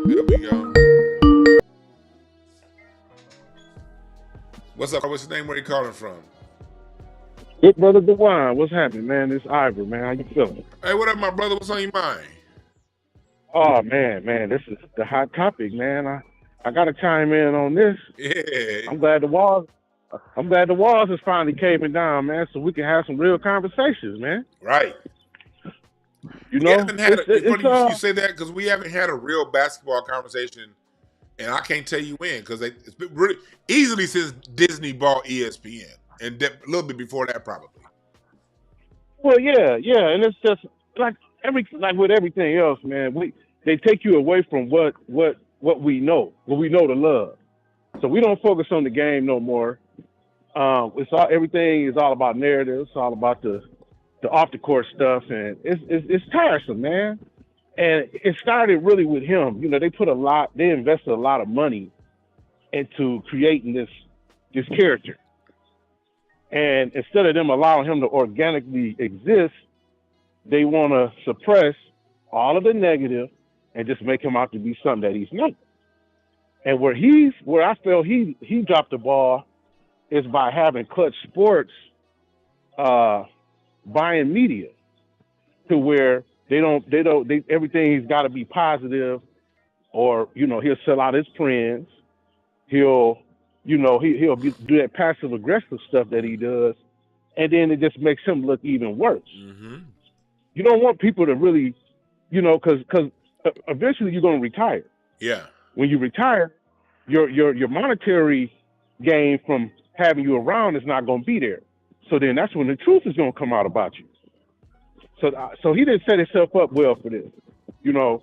Speaker 1: There we go. What's up? What's your name? Where you calling from?
Speaker 5: Good brother DeWine, what's happening, man? It's Ivor, man. How you feeling?
Speaker 1: Hey, what up, my brother? What's on your mind?
Speaker 5: Oh man, this is the hot topic, man. I gotta chime in on this.
Speaker 1: Yeah.
Speaker 5: I'm glad the walls is finally caving down, man, so we can have some real conversations, man.
Speaker 1: Right.
Speaker 5: You know,
Speaker 1: you say that because we haven't had a real basketball conversation, and I can't tell you when, because it's been really easily since Disney bought ESPN, and a little bit before that probably.
Speaker 5: Well, yeah, and it's just like with everything else, man. They take you away from what we know to love. So we don't focus on the game no more. Everything is all about narrative. It's all about the off the court stuff, and it's tiresome, man. And it started really with him. You know, they invested a lot of money into creating this character. And instead of them allowing him to organically exist, they want to suppress all of the negative and just make him out to be something that he's not. And where I feel he dropped the ball is by having Clutch Sports buying media to where everything's got to be positive, or he'll sell out his friends, he'll do that passive aggressive stuff that he does, and then it just makes him look even worse.
Speaker 1: Mm-hmm.
Speaker 5: You don't want people to really, because eventually you're going to retire.
Speaker 1: Yeah. When
Speaker 5: you retire, your monetary gain from having you around is not going to be there. So then that's when the truth is going to come out about you. So he didn't set himself up well for this. Your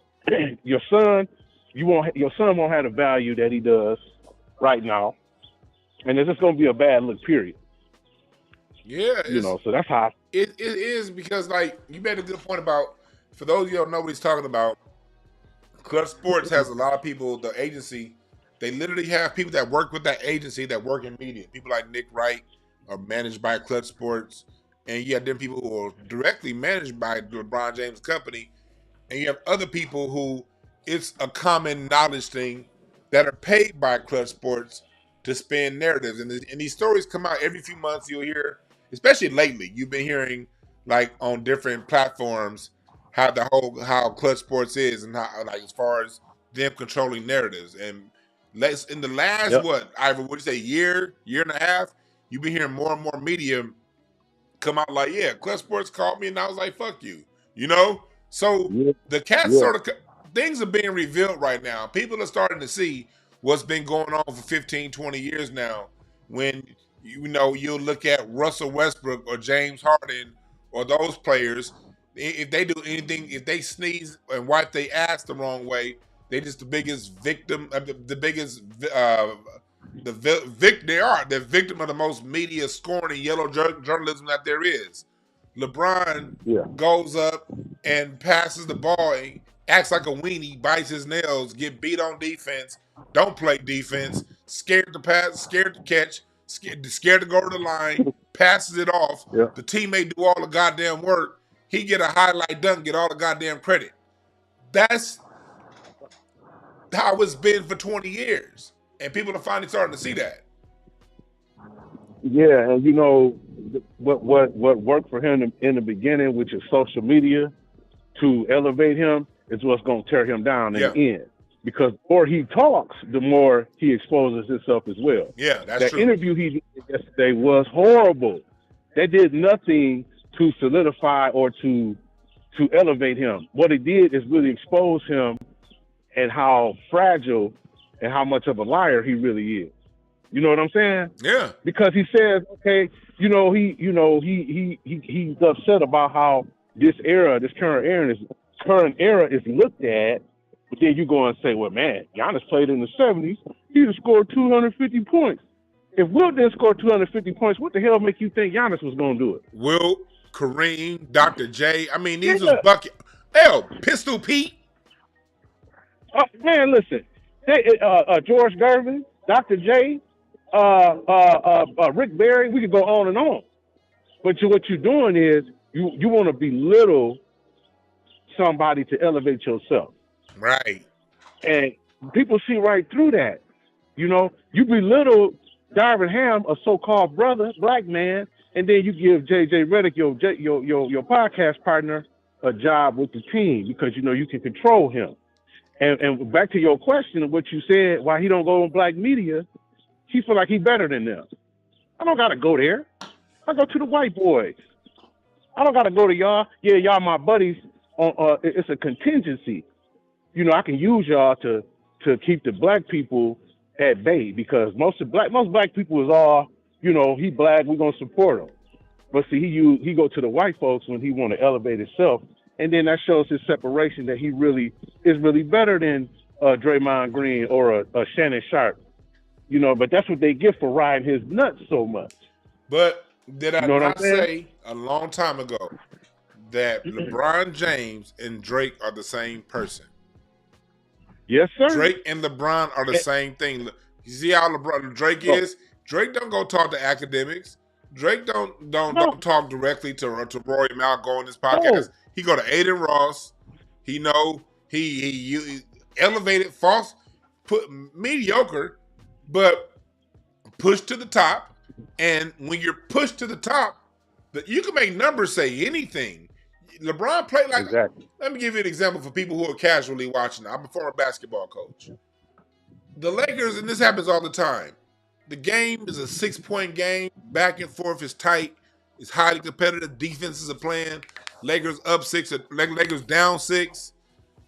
Speaker 5: son won't have the value that he does right now, and it's just going to be a bad look. Period.
Speaker 1: Yeah.
Speaker 5: So that's how
Speaker 1: it is, because like you made a good point about, for those of you who don't know what he's talking about, Clutch Sports has a lot of people. The agency, they literally have people that work with that agency that work in media. People like Nick Wright are managed by Clutch Sports, and you have them people who are directly managed by LeBron James' company, and you have other people who it's a common knowledge thing that are paid by Clutch Sports to spin narratives. And these stories come out every few months. You'll hear, especially lately, you've been hearing like on different platforms how Clutch Sports is, and how, like, as far as them controlling narratives. And in the last Ivor, what do you say, year and a half, you've been hearing more and more media come out like, yeah, Clutch Sports called me and I was like, fuck you. So the cat sort of things are being revealed right now. People are starting to see what's been going on for 15, 20 years now. When you'll look at Russell Westbrook or James Harden or those players, If they do anything, if they sneeze and wipe their ass the wrong way, they just the biggest victim, the biggest they are the victim of the most media scorn and yellow journalism that there is. LeBron goes up and passes the ball, and acts like a weenie, bites his nails, get beat on defense, don't play defense, scared to pass, scared to catch, scared to go to the line, passes it off.
Speaker 5: Yeah.
Speaker 1: The teammate do all the goddamn work. He get a highlight dunk, get all the goddamn credit. That's how it's been for 20 years. And people are finally starting to see that.
Speaker 5: Yeah, and you know what worked for him in the beginning, which is social media, to elevate him, is what's going to tear him down in the end. Because the more he talks, the more he exposes himself as well.
Speaker 1: Yeah, that's true.
Speaker 5: That interview he did yesterday was horrible. They did nothing to solidify or to elevate him. What it did is really expose him and how fragile and how much of a liar he really is. You know what I'm saying?
Speaker 1: Yeah.
Speaker 5: Because he says, okay, he's upset about how this current era is looked at. But then you go and say, well, man, Giannis played in the 70s. He'd have scored 250 points. If Wilt didn't score 250 points, what the hell make you think Giannis was going to do it?
Speaker 1: Wilt, Kareem, Dr. J. I mean, these was bucket. Hell, Pistol Pete.
Speaker 5: Man, listen. George Gervin, Dr. J, Rick Barry, we could go on and on. But what you're doing is you want to belittle somebody to elevate yourself.
Speaker 1: Right.
Speaker 5: And people see right through that. You know, you belittle Darvin Ham, a so-called brother, black man, and then you give JJ Redick, your podcast partner, a job with the team because you know you can control him. And back to your question of what you said, why he don't go on black media, he feel like he better than them. I don't gotta go there. I go to the white boys. I don't gotta go to y'all. Yeah, y'all my buddies. It's a contingency. You know, I can use y'all to keep the black people at bay because most black people is all, you know, he black, we're gonna support him. But see, he go to the white folks when he want to elevate himself, and then that shows his separation that he really is better than Draymond Green or a Shannon Sharp. You know, but that's what they get for riding his nuts so much.
Speaker 1: But did I
Speaker 5: you know
Speaker 1: not say a long time ago that LeBron James and Drake are the same person?
Speaker 5: Yes, sir.
Speaker 1: Drake and LeBron are the same thing. You see how Drake is? Drake don't go talk to academics. Drake don't talk directly to Rory Malco on this podcast.
Speaker 5: No.
Speaker 1: He go to Aiden Ross. He elevated false, put mediocre, but pushed to the top. And when you're pushed to the top, you can make numbers say anything. LeBron played like.
Speaker 5: Exactly.
Speaker 1: Let me give you an example for people who are casually watching. I'm a former basketball coach. The Lakers, and this happens all the time. The game is a 6-point game. Back and forth is tight. It's highly competitive. Defenses are playing. Lakers up 6. Lakers down 6.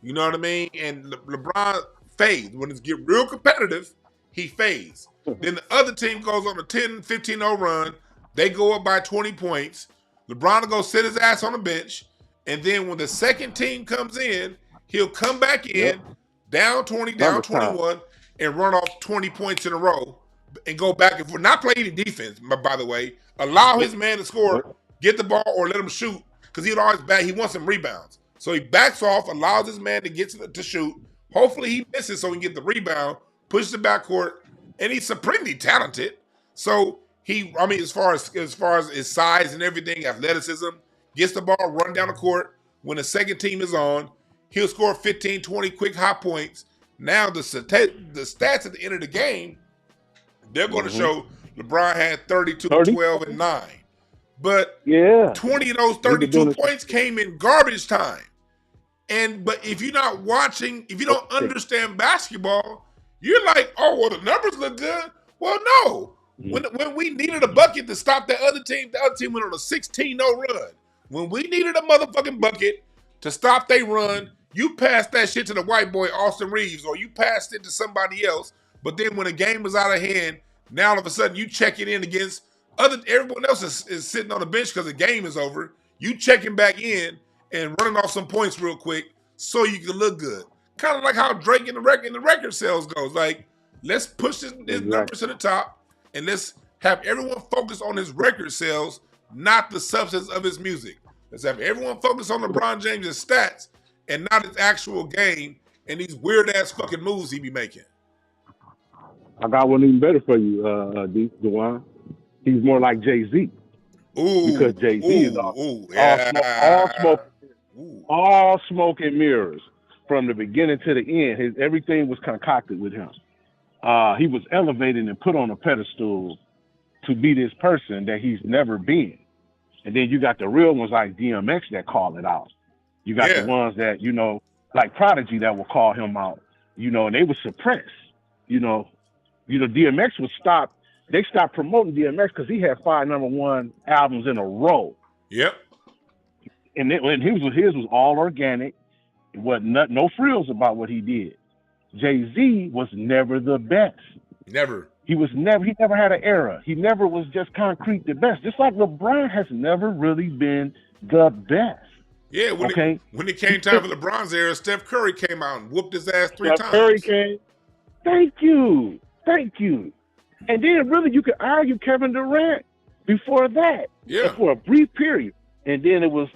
Speaker 1: You know what I mean? And LeBron fades. When it gets real competitive, he fades. Then the other team goes on a 10, 15-0 run. They go up by 20 points. LeBron will go sit his ass on the bench. And then when the second team comes in, he'll come back in, down 20, down 21, and run off 20 points in a row and go back and forth. Not play any defense, by the way. Allow his man to score, get the ball, or let him shoot, because he'd always he wants some rebounds. So he backs off, allows his man to get to shoot. Hopefully he misses so he can get the rebound, pushes the backcourt, and he's supremely talented. So as far as his size and everything, athleticism, gets the ball, run down the court. When the second team is on, he'll score 15, 20 quick high points. Now the stats at the end of the game, they're going to show LeBron had 32, 12, and 9. But 20 of those 32 points came in garbage time. But if you're not watching, if you don't understand basketball, you're like, oh, well, the numbers look good. Well, no. When we needed a bucket to stop the other team went on a 16-0 run. When we needed a motherfucking bucket to stop their run, you passed that shit to the white boy Austin Reeves, or you passed it to somebody else. But then when the game was out of hand, now all of a sudden you check it in against everyone else is sitting on the bench because the game is over. You checking back in, and running off some points real quick so you can look good. Kind of like how Drake in the record sales goes. Like, let's push his numbers to the top, and let's have everyone focus on his record sales, not the substance of his music. Let's have everyone focus on LeBron James' stats and not his actual game and these weird-ass fucking moves he be making.
Speaker 5: I got one even better for you, Dewan. He's more like Jay-Z.
Speaker 1: Ooh,
Speaker 5: because Jay-Z is all smoke and mirrors from the beginning to the end. Everything was concocted with him. He was elevated and put on a pedestal to be this person that he's never been. And then you got the real ones like DMX that call it out. You got the ones that, you know, like Prodigy that will call him out, you know, and they would suppress, you know, DMX would stop. They stopped promoting DMX because he had 5 #1 albums in a row.
Speaker 1: Yep.
Speaker 5: And his was all organic. It wasn't no frills about what he did. Jay-Z was never the best.
Speaker 1: Never.
Speaker 5: He never had an era. He never was just concrete the best. Just like LeBron has never really been the best.
Speaker 1: Yeah, when it came time for LeBron's era, Steph Curry came out and whooped his ass 3 times.
Speaker 5: Steph Curry came. Thank you. And then really you could argue Kevin Durant before that.
Speaker 1: Yeah.
Speaker 5: For a brief period. And then it was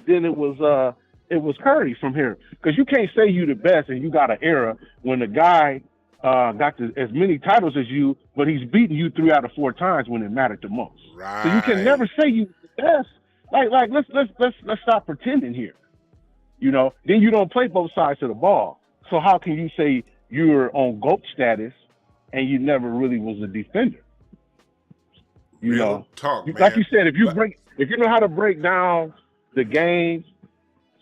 Speaker 5: Curry from here. Because you can't say you the best and you got an era when the guy got as many titles as you, but he's beaten you 3 out of 4 times when it mattered the most.
Speaker 1: Right.
Speaker 5: So you can never say you the best. Like let's stop pretending here. You know, then you don't play both sides of the ball. So how can you say you're on GOAT status and you never really was a defender? You
Speaker 1: Real
Speaker 5: know,
Speaker 1: talk, man.
Speaker 5: Like you said, if you know how to break down the game,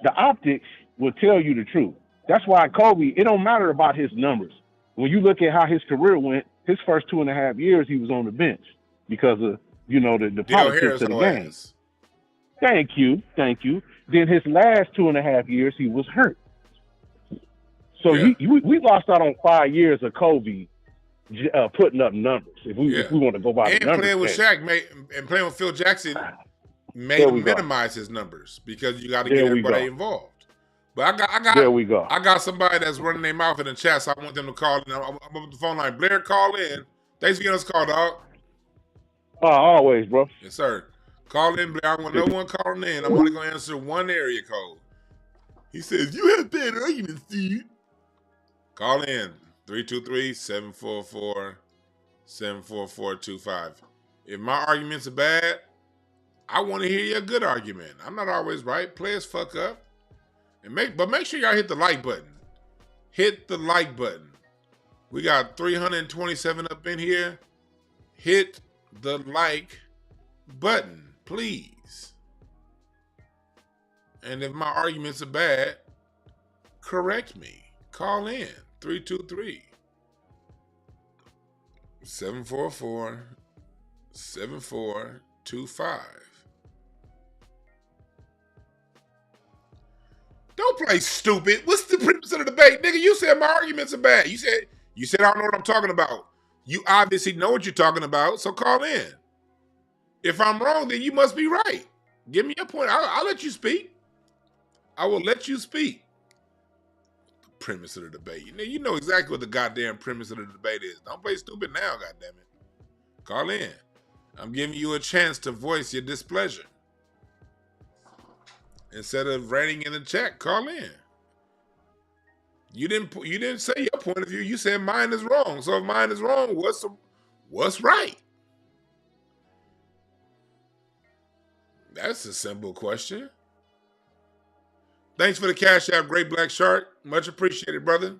Speaker 5: the optics will tell you the truth. That's why Kobe, it don't matter about his numbers. When you look at how his career went, his first 2.5 years, he was on the bench because of, you know, the politics of the game. Thank you. Then his last 2.5 years, he was hurt. So we lost out on 5 years of Kobe putting up numbers. If we want to go by the numbers.
Speaker 1: And playing with Shaq and playing with Phil Jackson made him minimize his numbers because you got to get everybody involved. But I got somebody that's running their mouth in the chat, so I want them to call in. I'm on the phone line. Blair, call in. Thanks for getting us a call, dog.
Speaker 5: Always, bro.
Speaker 1: Yes, sir. Call in, Blair. I want no one calling in. I'm only going to answer one area code. He says, you have bad arguments, Feud. Call in. 323-744-74425. If my arguments are bad, I want to hear your good argument. I'm not always right. Play as fuck up. But make sure y'all hit the like button. Hit the like button. We got 327 up in here. Hit the like button, please. And if my arguments are bad, correct me. Call in 323-744-7425. Don't play stupid. What's the premise of the debate? Nigga, you said my arguments are bad. You said I don't know what I'm talking about. You obviously know what you're talking about, so call in. If I'm wrong, then you must be right. Give me your point. I'll let you speak. I will let you speak. The premise of the debate. You know exactly what the goddamn premise of the debate is. Don't play stupid now, goddammit. Call in. I'm giving you a chance to voice your displeasure. Instead of writing in the chat, call in. You didn't say your point of view. You said mine is wrong. So if mine is wrong, what's right? That's a simple question. Thanks for the Cash App, Great Black Shark. Much appreciated, brother.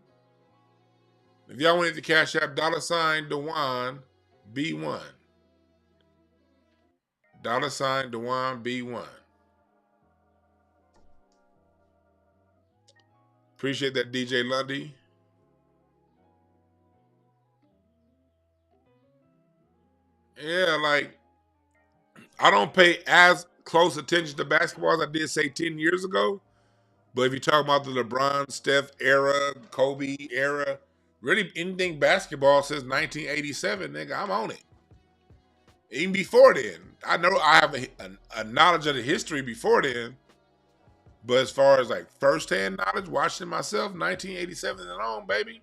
Speaker 1: If y'all want to hit the Cash App, $Dewan B1. $Dewan B1. Appreciate that, DJ Lundy. Yeah, like, I don't pay as close attention to basketball as I did, say, 10 years ago. But if you talk about the LeBron, Steph era, Kobe era, really anything basketball since 1987, nigga, I'm on it. Even before then. I know I have a knowledge of the history before then. But as far as like firsthand knowledge, watching myself, 1987 and on, baby.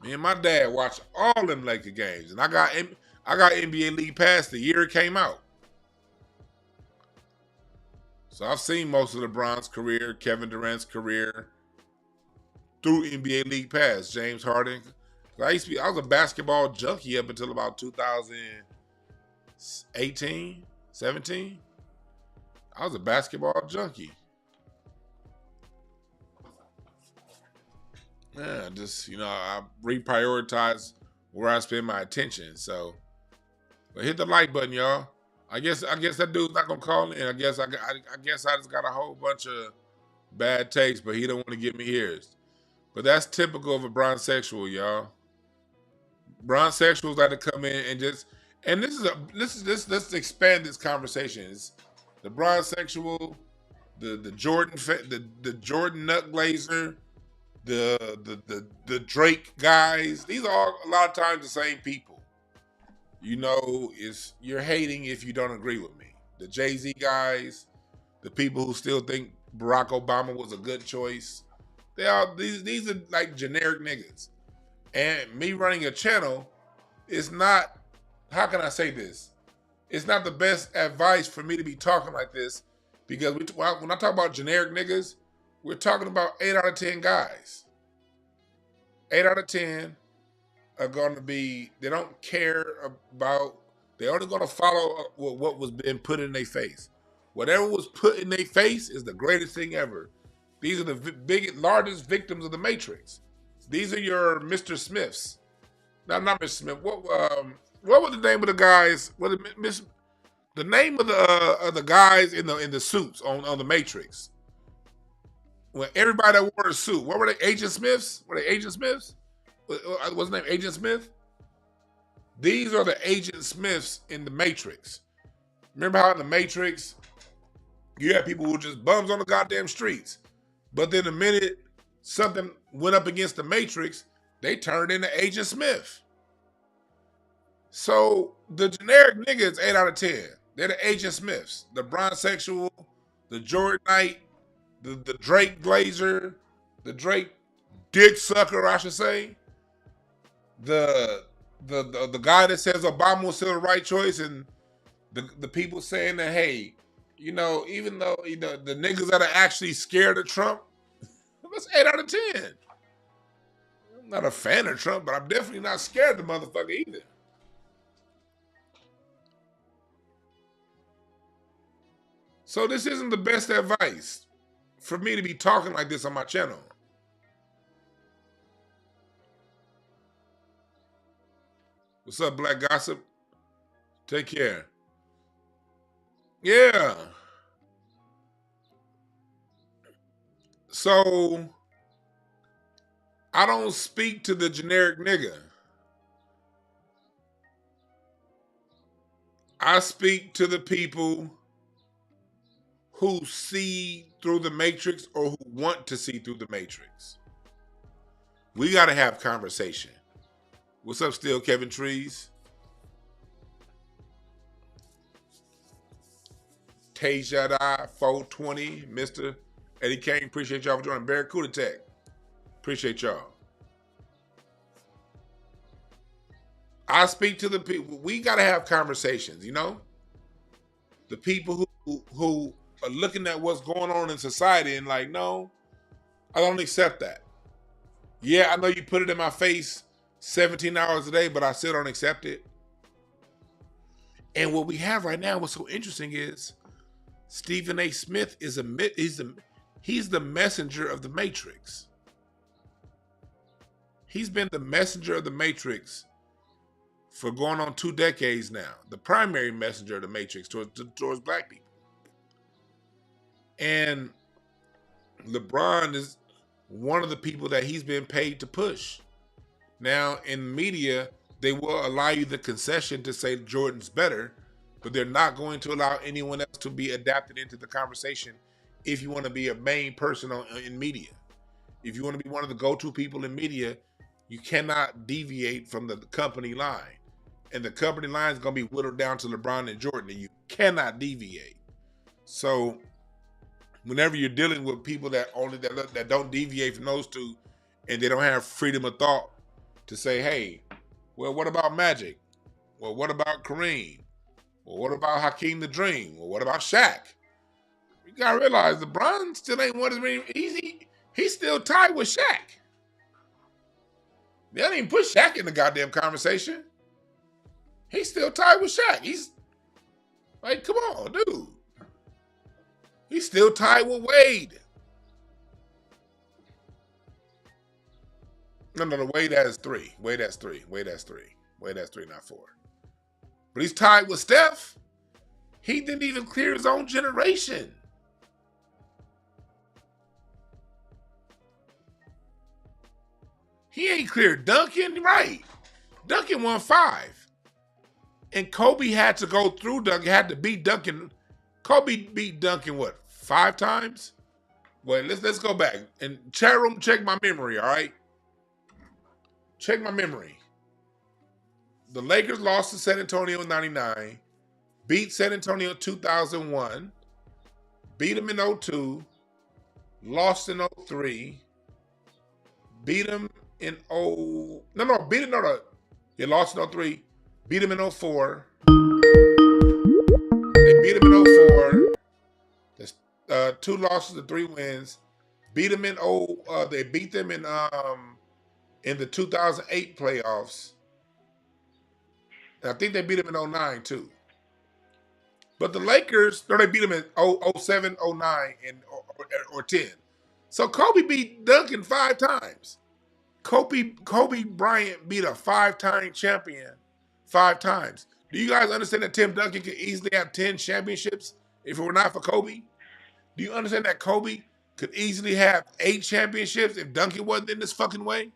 Speaker 1: Me and my dad watched all them Laker games, and I got NBA League Pass the year it came out. So I've seen most of LeBron's career, Kevin Durant's career through NBA League Pass. James Harden. I was a basketball junkie up until about 2018, 17. I was a basketball junkie. Yeah, just, I reprioritize where I spend my attention. So, but hit the like button, y'all. I guess that dude's not gonna call in. I guess I just got a whole bunch of bad takes, but he don't want to give me his. But that's typical of a bronsexual, y'all. Bronsexuals like to come in and let's expand this conversation. It's the bronsexual, the Jordan the Jordan nut glazer, the Drake guys. These are all, a lot of times, the same people. You're hating if you don't agree with me. The Jay-Z guys, the people who still think Barack Obama was a good choice. These are like generic niggas. And me running a channel is not, how can I say this? It's not the best advice for me to be talking like this, because when I talk about generic niggas, we're talking about 8 out of 10 guys. 8 out of 10 are going to be, they don't care about, they're only going to follow what was being put in their face. Whatever was put in their face is the greatest thing ever. These are the largest victims of the Matrix. These are your Mr. Smiths. No, not Mr. Smith. What was the name of the guys? The name of the guys in the suits on the Matrix? When everybody that wore a suit, what were they? Agent Smiths? Were they Agent Smiths? What's his name? Agent Smith? These are the Agent Smiths in the Matrix. Remember how in the Matrix, you had people who were just bums on the goddamn streets. But then the minute something went up against the Matrix, they turned into Agent Smith. So the generic nigga is 8 out of 10. They're the Agent Smiths, the bronsexual, the Jordanite, the Drake glazer, the Drake dick sucker, I should say. The guy that says Obama was still the right choice, and the people saying that, hey, even though the niggas that are actually scared of Trump, that's 8 out of 10. I'm not a fan of Trump, but I'm definitely not scared of the motherfucker either. So this isn't the best advice for me to be talking like this on my channel. What's up, Black Gossip? Take care. Yeah. So I don't speak to the generic nigga. I speak to the people who see through the Matrix or who want to see through the Matrix. We got to have conversation. What's up, still, Kevin Trees? Tejada 420, Mr. Eddie Kane, appreciate y'all for joining. Barracuda Tech, appreciate y'all. I speak to the people. We got to have conversations, The people who are looking at what's going on in society and like, no, I don't accept that. Yeah, I know you put it in my face 17 hours a day, but I still don't accept it. And what we have right now, what's so interesting is Stephen A. Smith he's the messenger of the Matrix. He's been the messenger of the Matrix for going on 2 decades now. The primary messenger of the Matrix towards black people. And LeBron is one of the people that he's been paid to push. Now, in media, they will allow you the concession to say Jordan's better, but they're not going to allow anyone else to be adapted into the conversation if you want to be a main person in media. If you want to be one of the go-to people in media, you cannot deviate from the company line. And the company line is going to be whittled down to LeBron and Jordan, and you cannot deviate. So whenever you're dealing with people that don't deviate from those two, and they don't have freedom of thought to say, hey, well, what about Magic? Well, what about Kareem? Well, what about Hakeem the Dream? Well, what about Shaq? You gotta realize LeBron still ain't won as many. He's still tied with Shaq. They don't even put Shaq in the goddamn conversation. He's still tied with Shaq. He's like, come on, dude. He's still tied with Wade. No. Wade has 3. Wade has 3, not 4. But he's tied with Steph. He didn't even clear his own generation. He ain't cleared Duncan, right? Duncan won 5. And Kobe had to go through Duncan, had to beat Duncan. Kobe beat Duncan, what, 5 times? Well, let's go back. And chat room, check my memory, all right? Check my memory. The Lakers lost to San Antonio in 99, beat San Antonio in 2001, beat them in 02, lost in 03, beat them in They lost in 03, beat them in 04. They beat them in 04. There's 2 losses and 3 wins. Beat them in they beat them in the 2008 playoffs. And I think they beat them in 09 too. But the Lakers, they beat them in 07, 09, or 10. So Kobe beat Duncan 5 times. Kobe Bryant beat a 5-time champion 5 times. Do you guys understand that Tim Duncan could easily have 10 championships if it were not for Kobe? Do you understand that Kobe could easily have 8 championships if Duncan wasn't in this fucking way?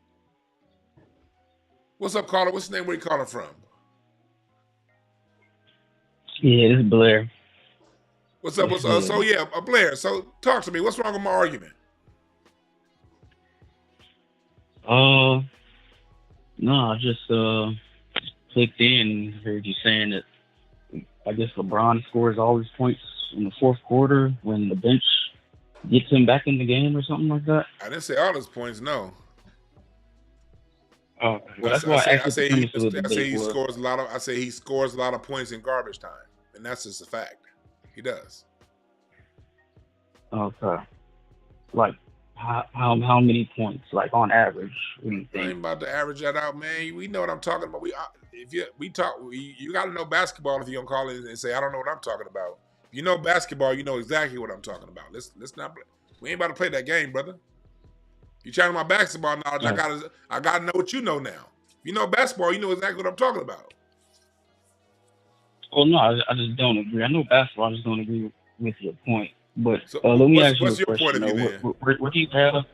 Speaker 1: What's up, caller? What's his name? Where you calling from?
Speaker 6: Yeah, this is Blair.
Speaker 1: What's up? Blair. So talk to me. What's wrong with my argument?
Speaker 6: No, I just clicked in and heard you saying that I guess LeBron scores all his points in the fourth quarter when the bench gets him back in the game or something like that.
Speaker 1: I didn't say all his points, no.
Speaker 6: Well, that's why I say he
Speaker 1: scores a lot of. I say he scores a lot of points in garbage time, and that's just a fact. He does.
Speaker 6: Okay. Like how many points? Like on average, what do you think?
Speaker 1: I ain't about to average that out, man. We know what I'm talking about. You got to know basketball if you're gonna call it and say I don't know what I'm talking about. If you know basketball, you know exactly what I'm talking about. Let's not. We ain't about to play that game, brother. You challenge my basketball knowledge, yeah. I gotta know what you know now. If you know basketball, you know exactly what I'm talking about.
Speaker 6: Well, no, I just don't agree. I know basketball, I just don't agree with your point. But so, let me ask you a question. What's your point of view then? What do you have?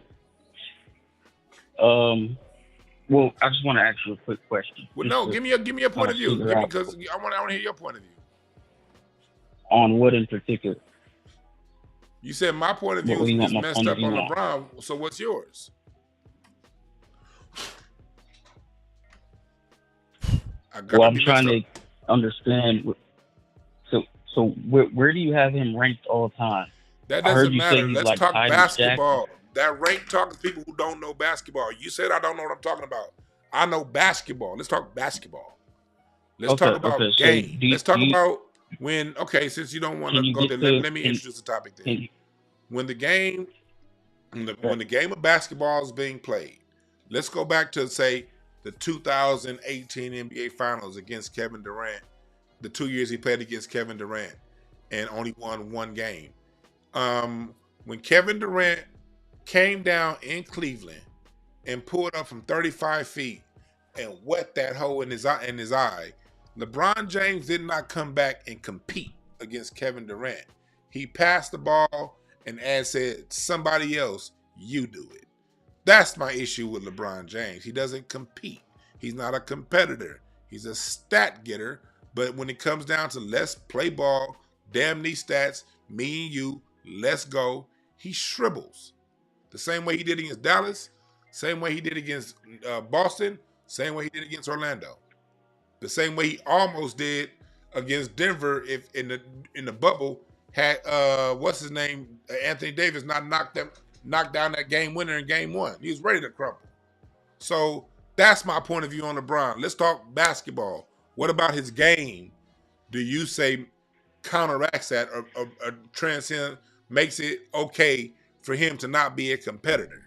Speaker 6: Well, I just want to ask you a quick question.
Speaker 1: Well, no, give me a point of view because I want to hear your point of view.
Speaker 6: On what in particular?
Speaker 1: You said my point of view is messed up on LeBron, so what's yours?
Speaker 6: I'm trying to understand. So where do you have him ranked all time?
Speaker 1: That doesn't matter. Let's talk basketball. That rank talk is people who don't know basketball. You said I don't know what I'm talking about. I know basketball. Let's talk basketball. Let's talk about game. Let's talk about when, since you don't want to go there, let me introduce the topic then. When the game of basketball is being played, let's go back to, say, the 2018 NBA Finals against Kevin Durant, the 2 years he played against Kevin Durant and only won 1 game. When Kevin Durant came down in Cleveland and pulled up from 35 feet and wet that hole in his eye, LeBron James did not come back and compete against Kevin Durant. He passed the ball and said, somebody else, you do it. That's my issue with LeBron James. He doesn't compete. He's not a competitor. He's a stat getter. But when it comes down to let's play ball, damn these stats, me and you, let's go, he shrivels. The same way he did against Dallas, same way he did against Boston, same way he did against Orlando. The same way he almost did against Denver if in the bubble had what's his name, Anthony Davis, not knocked down that game winner in game 1. He was ready to crumble. So that's my point of view on LeBron. Let's talk basketball. What about his game? Do you say counteracts that or transcend, makes it okay for him to not be a competitor?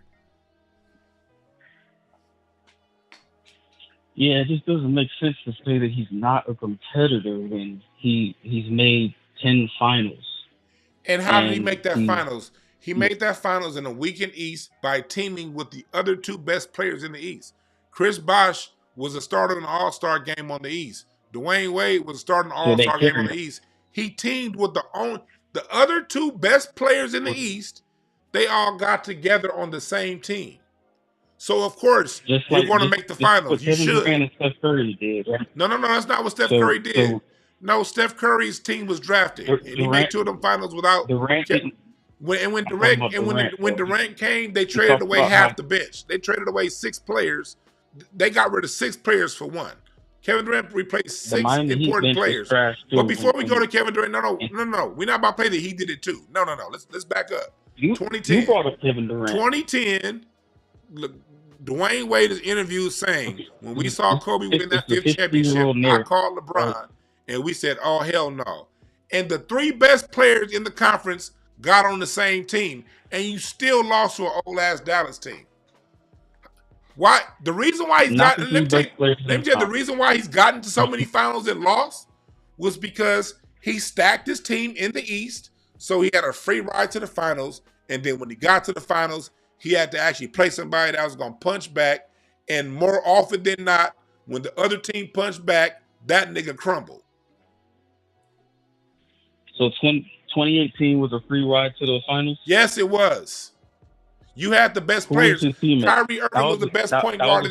Speaker 6: Yeah, it just doesn't make sense to say that he's not a competitor when he's made 10 finals.
Speaker 1: And how did he make that finals? He made that finals in the weekend East by teaming with the other 2 best players in the East. Chris Bosh was a starter in the All-Star game on the East. Dwayne Wade was a starter in the All-Star game on the East. He teamed with the other 2 best players in the East. They all got together on the same team. So, of course, you're going to make the finals. You should.
Speaker 6: And Steph Curry did, right?
Speaker 1: No, that's not what Steph Curry did. No, Steph Curry's team was drafted. And he made 2 of them finals without. When Durant came, they traded away half the bench. They traded away 6 players. They got rid of 6 players for 1. Kevin Durant replaced 6 important players. But before we go to Kevin Durant, no. We're not about to play that he did it too. No. Let's back up. 2010.
Speaker 6: You brought up Kevin Durant.
Speaker 1: 2010. Look, Dwayne Wade is interviewed saying, when we saw Kobe win that 5th championship, I called LeBron, and we said, oh, hell no. And the 3 best players in the conference got on the same team, and you still lost to an old-ass Dallas team. Why? The reason why he's gotten, let me tell you, the reason why he's gotten to so many finals and lost was because he stacked his team in the East, so he had a free ride to the finals, and then when he got to the finals, he had to actually play somebody that was going to punch back. And more often than not, when the other team punched back, that nigga crumbled.
Speaker 6: So 2018 was a free ride to the finals?
Speaker 1: Yes, it was. You had the best players. Kyrie Irving was the best point guard.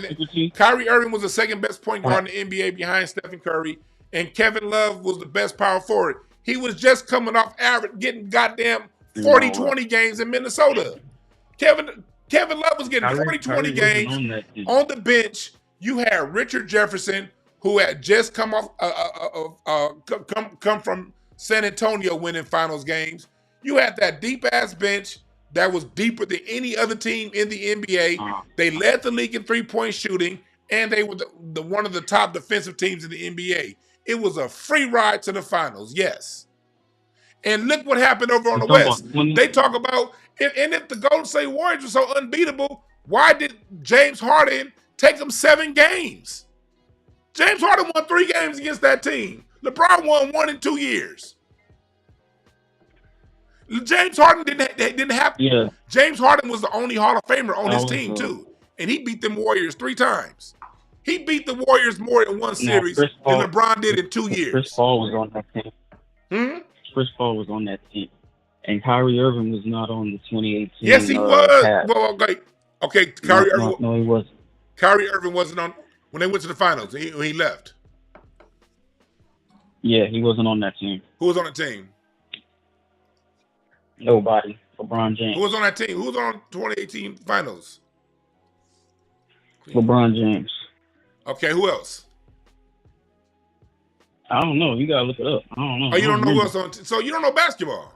Speaker 1: Kyrie Irving was the second best point guard in the NBA behind Stephen Curry. And Kevin Love was the best power forward. He was just coming off average, getting goddamn 40-20 games in Minnesota. Kevin Love was getting 40-20 games on the bench. You had Richard Jefferson, who had just come from San Antonio winning finals games. You had that deep ass bench that was deeper than any other team in the NBA. They led the league in 3-point shooting, and they were the one of the top defensive teams in the NBA. It was a free ride to the finals, yes. And look what happened over on the West. They talk about, and if the Golden State Warriors were so unbeatable, why did James Harden take them 7 games? James Harden won 3 games against that team. LeBron won 1 in 2 years. James Harden didn't have. Yeah. James Harden was the only Hall of Famer on his team too, and he beat them Warriors 3 times. He beat the Warriors more in one series than LeBron did in 2 years.
Speaker 6: Chris Paul was on that team. Chris Paul was on that team, and Kyrie Irving was not on the 2018.
Speaker 1: Yes, he was. Well, okay. Kyrie Irving.
Speaker 6: No, he wasn't.
Speaker 1: Kyrie Irving wasn't on when they went to the finals. He left.
Speaker 6: Yeah, he wasn't on that team.
Speaker 1: Who was on the team?
Speaker 6: Nobody. LeBron James.
Speaker 1: Who was on that team? Who was on 2018 finals?
Speaker 6: LeBron James.
Speaker 1: Okay, who else?
Speaker 6: I don't know. You gotta look it up. I don't know.
Speaker 1: Oh, you don't know who else on? So you don't know basketball?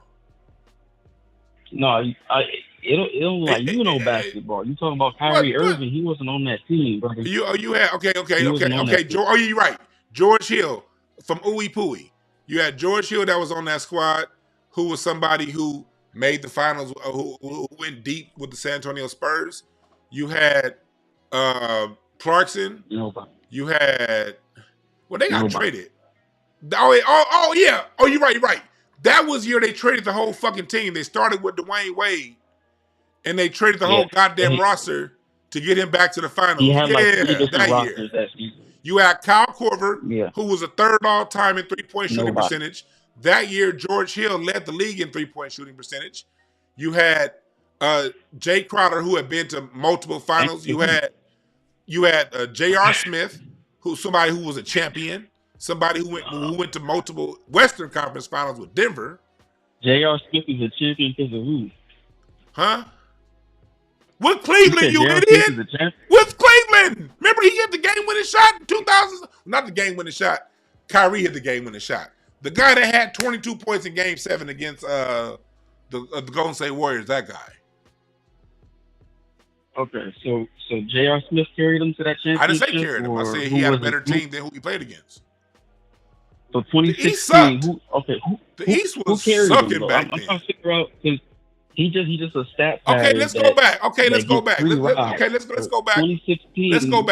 Speaker 6: No, it don't like you know basketball. You talking about Kyrie Irving? He wasn't on that team, brother.
Speaker 1: You had okay. You're right. George Hill from Ooey Pooey. You had George Hill that was on that squad, who was somebody who made the finals, who went deep with the San Antonio Spurs. You had Clarkson.
Speaker 6: Nobody.
Speaker 1: You had they got traded. Oh yeah. Oh, you're right. That was the year they traded the whole fucking team. They started with Dwayne Wade, and they traded the whole goddamn roster to get him back to the finals. That year. You had Kyle Korver, who was a 3rd all-time in 3-point shooting percentage. That year, George Hill led the league in 3-point shooting percentage. You had Jay Crowder, who had been to multiple finals. You had J.R. Smith, somebody who was a champion. Somebody who went to multiple Western Conference finals with Denver.
Speaker 6: J.R. Smith is a champion because of who?
Speaker 1: Huh? With Cleveland, you idiot! With Cleveland! Remember he hit the game-winning shot in 2000? Not the game-winning shot. Kyrie hit the game-winning shot. The guy that had 22 points in Game 7 against the Golden State Warriors, that guy.
Speaker 6: Okay, so J.R. Smith carried him to that championship?
Speaker 1: I didn't say carried him. I said he had a better team than who he played against.
Speaker 6: So 2016,
Speaker 1: the East sucked.
Speaker 6: The
Speaker 1: East was sucking back then.
Speaker 6: I'm trying to figure out, because he just a stat
Speaker 1: Okay,
Speaker 6: pattern.
Speaker 1: let's go back. Okay, let's go back. Let's go back.
Speaker 6: 2016.
Speaker 1: Let's go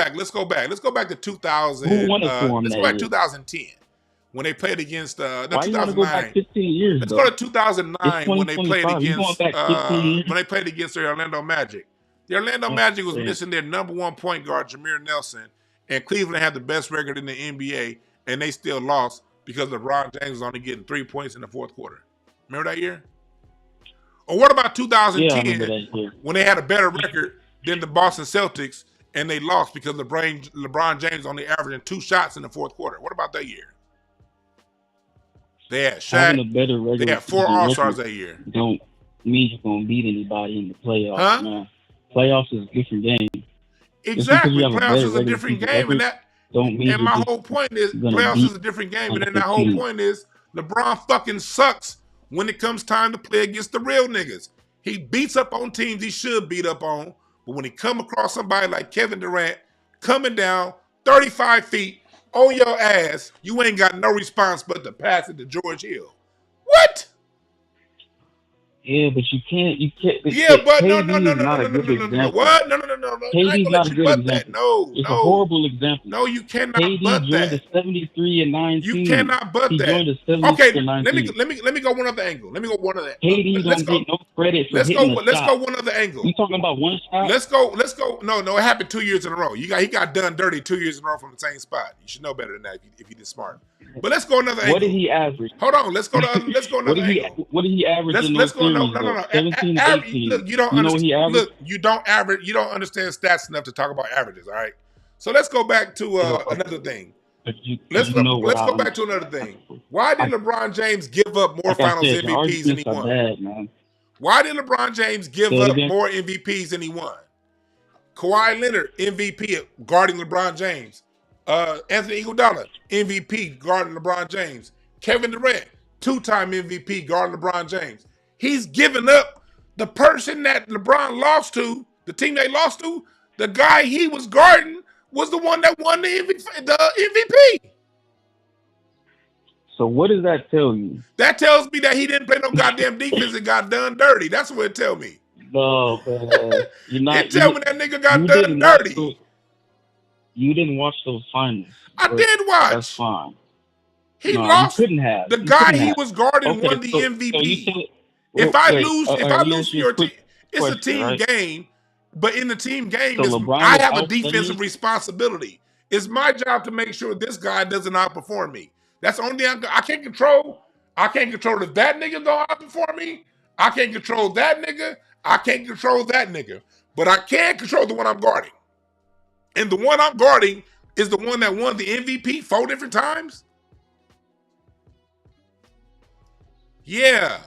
Speaker 1: back to 2000.
Speaker 6: Who won it for him?
Speaker 1: Let's go back to 2010 when they played against
Speaker 6: Why
Speaker 1: 2009.
Speaker 6: you want to go back 15 years?
Speaker 1: Let's
Speaker 6: though?
Speaker 1: go to 2009 when they played against the Orlando Magic. The Orlando Magic was missing their number one point guard, Jameer Nelson, and Cleveland had the best record in the NBA, and they still lost because LeBron James was only getting 3 points in the fourth quarter. Remember that year? Or what about 2010 when they had a better record than the Boston Celtics and they lost because LeBron James only averaging 2 shots in the fourth quarter? What about that year? They had Shaq. They had 4 All-Stars that year.
Speaker 6: Don't mean you're going to beat anybody in the playoffs, man. Playoffs is a different game.
Speaker 1: Exactly. Playoffs is a different game. And my whole point is playoffs is a different game. And then that whole point is LeBron fucking sucks when it comes time to play against the real niggas. He beats up on teams he should beat up on. But when he come across somebody like Kevin Durant coming down 35 feet on your ass, you ain't got no response but to pass it to George Hill. What?
Speaker 6: Yeah, but you can't.
Speaker 1: Yeah, but no.
Speaker 6: What? No. KD's not a good example.
Speaker 1: No.
Speaker 6: It's a horrible example.
Speaker 1: No, you cannot
Speaker 6: KD
Speaker 1: butt that.
Speaker 6: joined the 73-19.
Speaker 1: You cannot butt
Speaker 6: he
Speaker 1: that.
Speaker 6: Joined the 73-19.
Speaker 1: Okay, let me go one other angle.
Speaker 6: KD don't get no credit for hitting
Speaker 1: Let's go one other angle.
Speaker 6: You talking about one shot?
Speaker 1: Let's go. No, it happened 2 years in a row. He got done dirty 2 years in a row from the same spot. You should know better than that if you did smart. But let's go another angle.
Speaker 6: What did he average?
Speaker 1: Hold on. Let's go another angle.
Speaker 6: What did he average in those series?
Speaker 1: No.
Speaker 6: 17 to 18.
Speaker 1: Look, you don't understand. You don't understand stats enough to talk about averages. All right. So let's go back to another thing. Let's go back to another thing. Why did LeBron James give up more Finals MVPs than he won? Why did LeBron James give up more MVPs than he won? Kawhi Leonard, MVP guarding LeBron James. Anthony Iguodala, MVP guarding LeBron James. Kevin Durant, 2-time MVP guarding LeBron James. He's given up the person that LeBron lost to, the team they lost to, the guy he was guarding was the one that won the MVP.
Speaker 6: So what does that tell you?
Speaker 1: That tells me that he didn't play no goddamn defense and got done dirty. That's what it tell me.
Speaker 6: No, man.
Speaker 1: It tell me that nigga got done dirty.
Speaker 6: You didn't watch those finals.
Speaker 1: I did watch.
Speaker 6: That's fine.
Speaker 1: He lost.
Speaker 6: You couldn't have.
Speaker 1: The guy he was guarding won the MVP. If I lose to your team, it's a team game. But in the team game, I have a defensive responsibility. It's my job to make sure this guy doesn't outperform me. That's the only thing I can't control. I can't control if that nigga don't outperform me. I can't control that nigga. I can't control that nigga. But I can control the one I'm guarding. And the one I'm guarding is the one that won the MVP 4 different times. Yeah.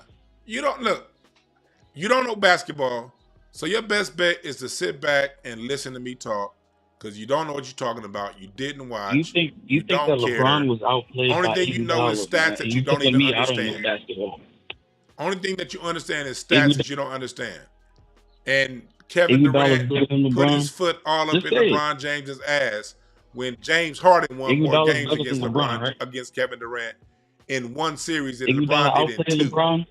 Speaker 1: You don't know basketball. So your best bet is to sit back and listen to me talk because you don't know what you're talking about. You didn't watch.
Speaker 6: You think that LeBron was outplayed?
Speaker 1: Only thing you know is stats that you don't even understand. Only thing that you understand is stats that you don't understand. And Kevin Durant put his foot all up in LeBron James's ass when James Harden won more games against LeBron, right? Against Kevin Durant in one series than LeBron did in 2.
Speaker 6: LeBron?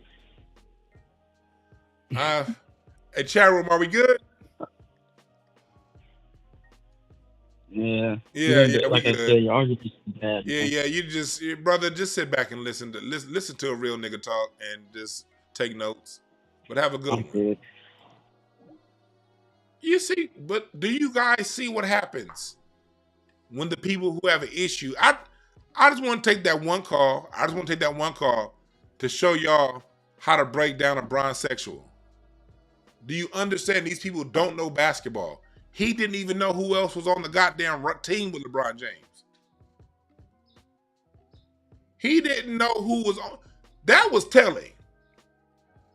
Speaker 1: Hey, chat room, are we good?
Speaker 6: Yeah.
Speaker 1: Like I
Speaker 6: said, your argument's bad.
Speaker 1: Yeah. Brother, just sit back and listen to a real nigga talk and just take notes. But have a good one. You see, but do you guys see what happens when the people who have an issue? I just want to take that one call. To show y'all how to break down a bronsexual. Do you understand these people don't know basketball? He didn't even know who else was on the goddamn team with LeBron James. He didn't know who was on. That was telling.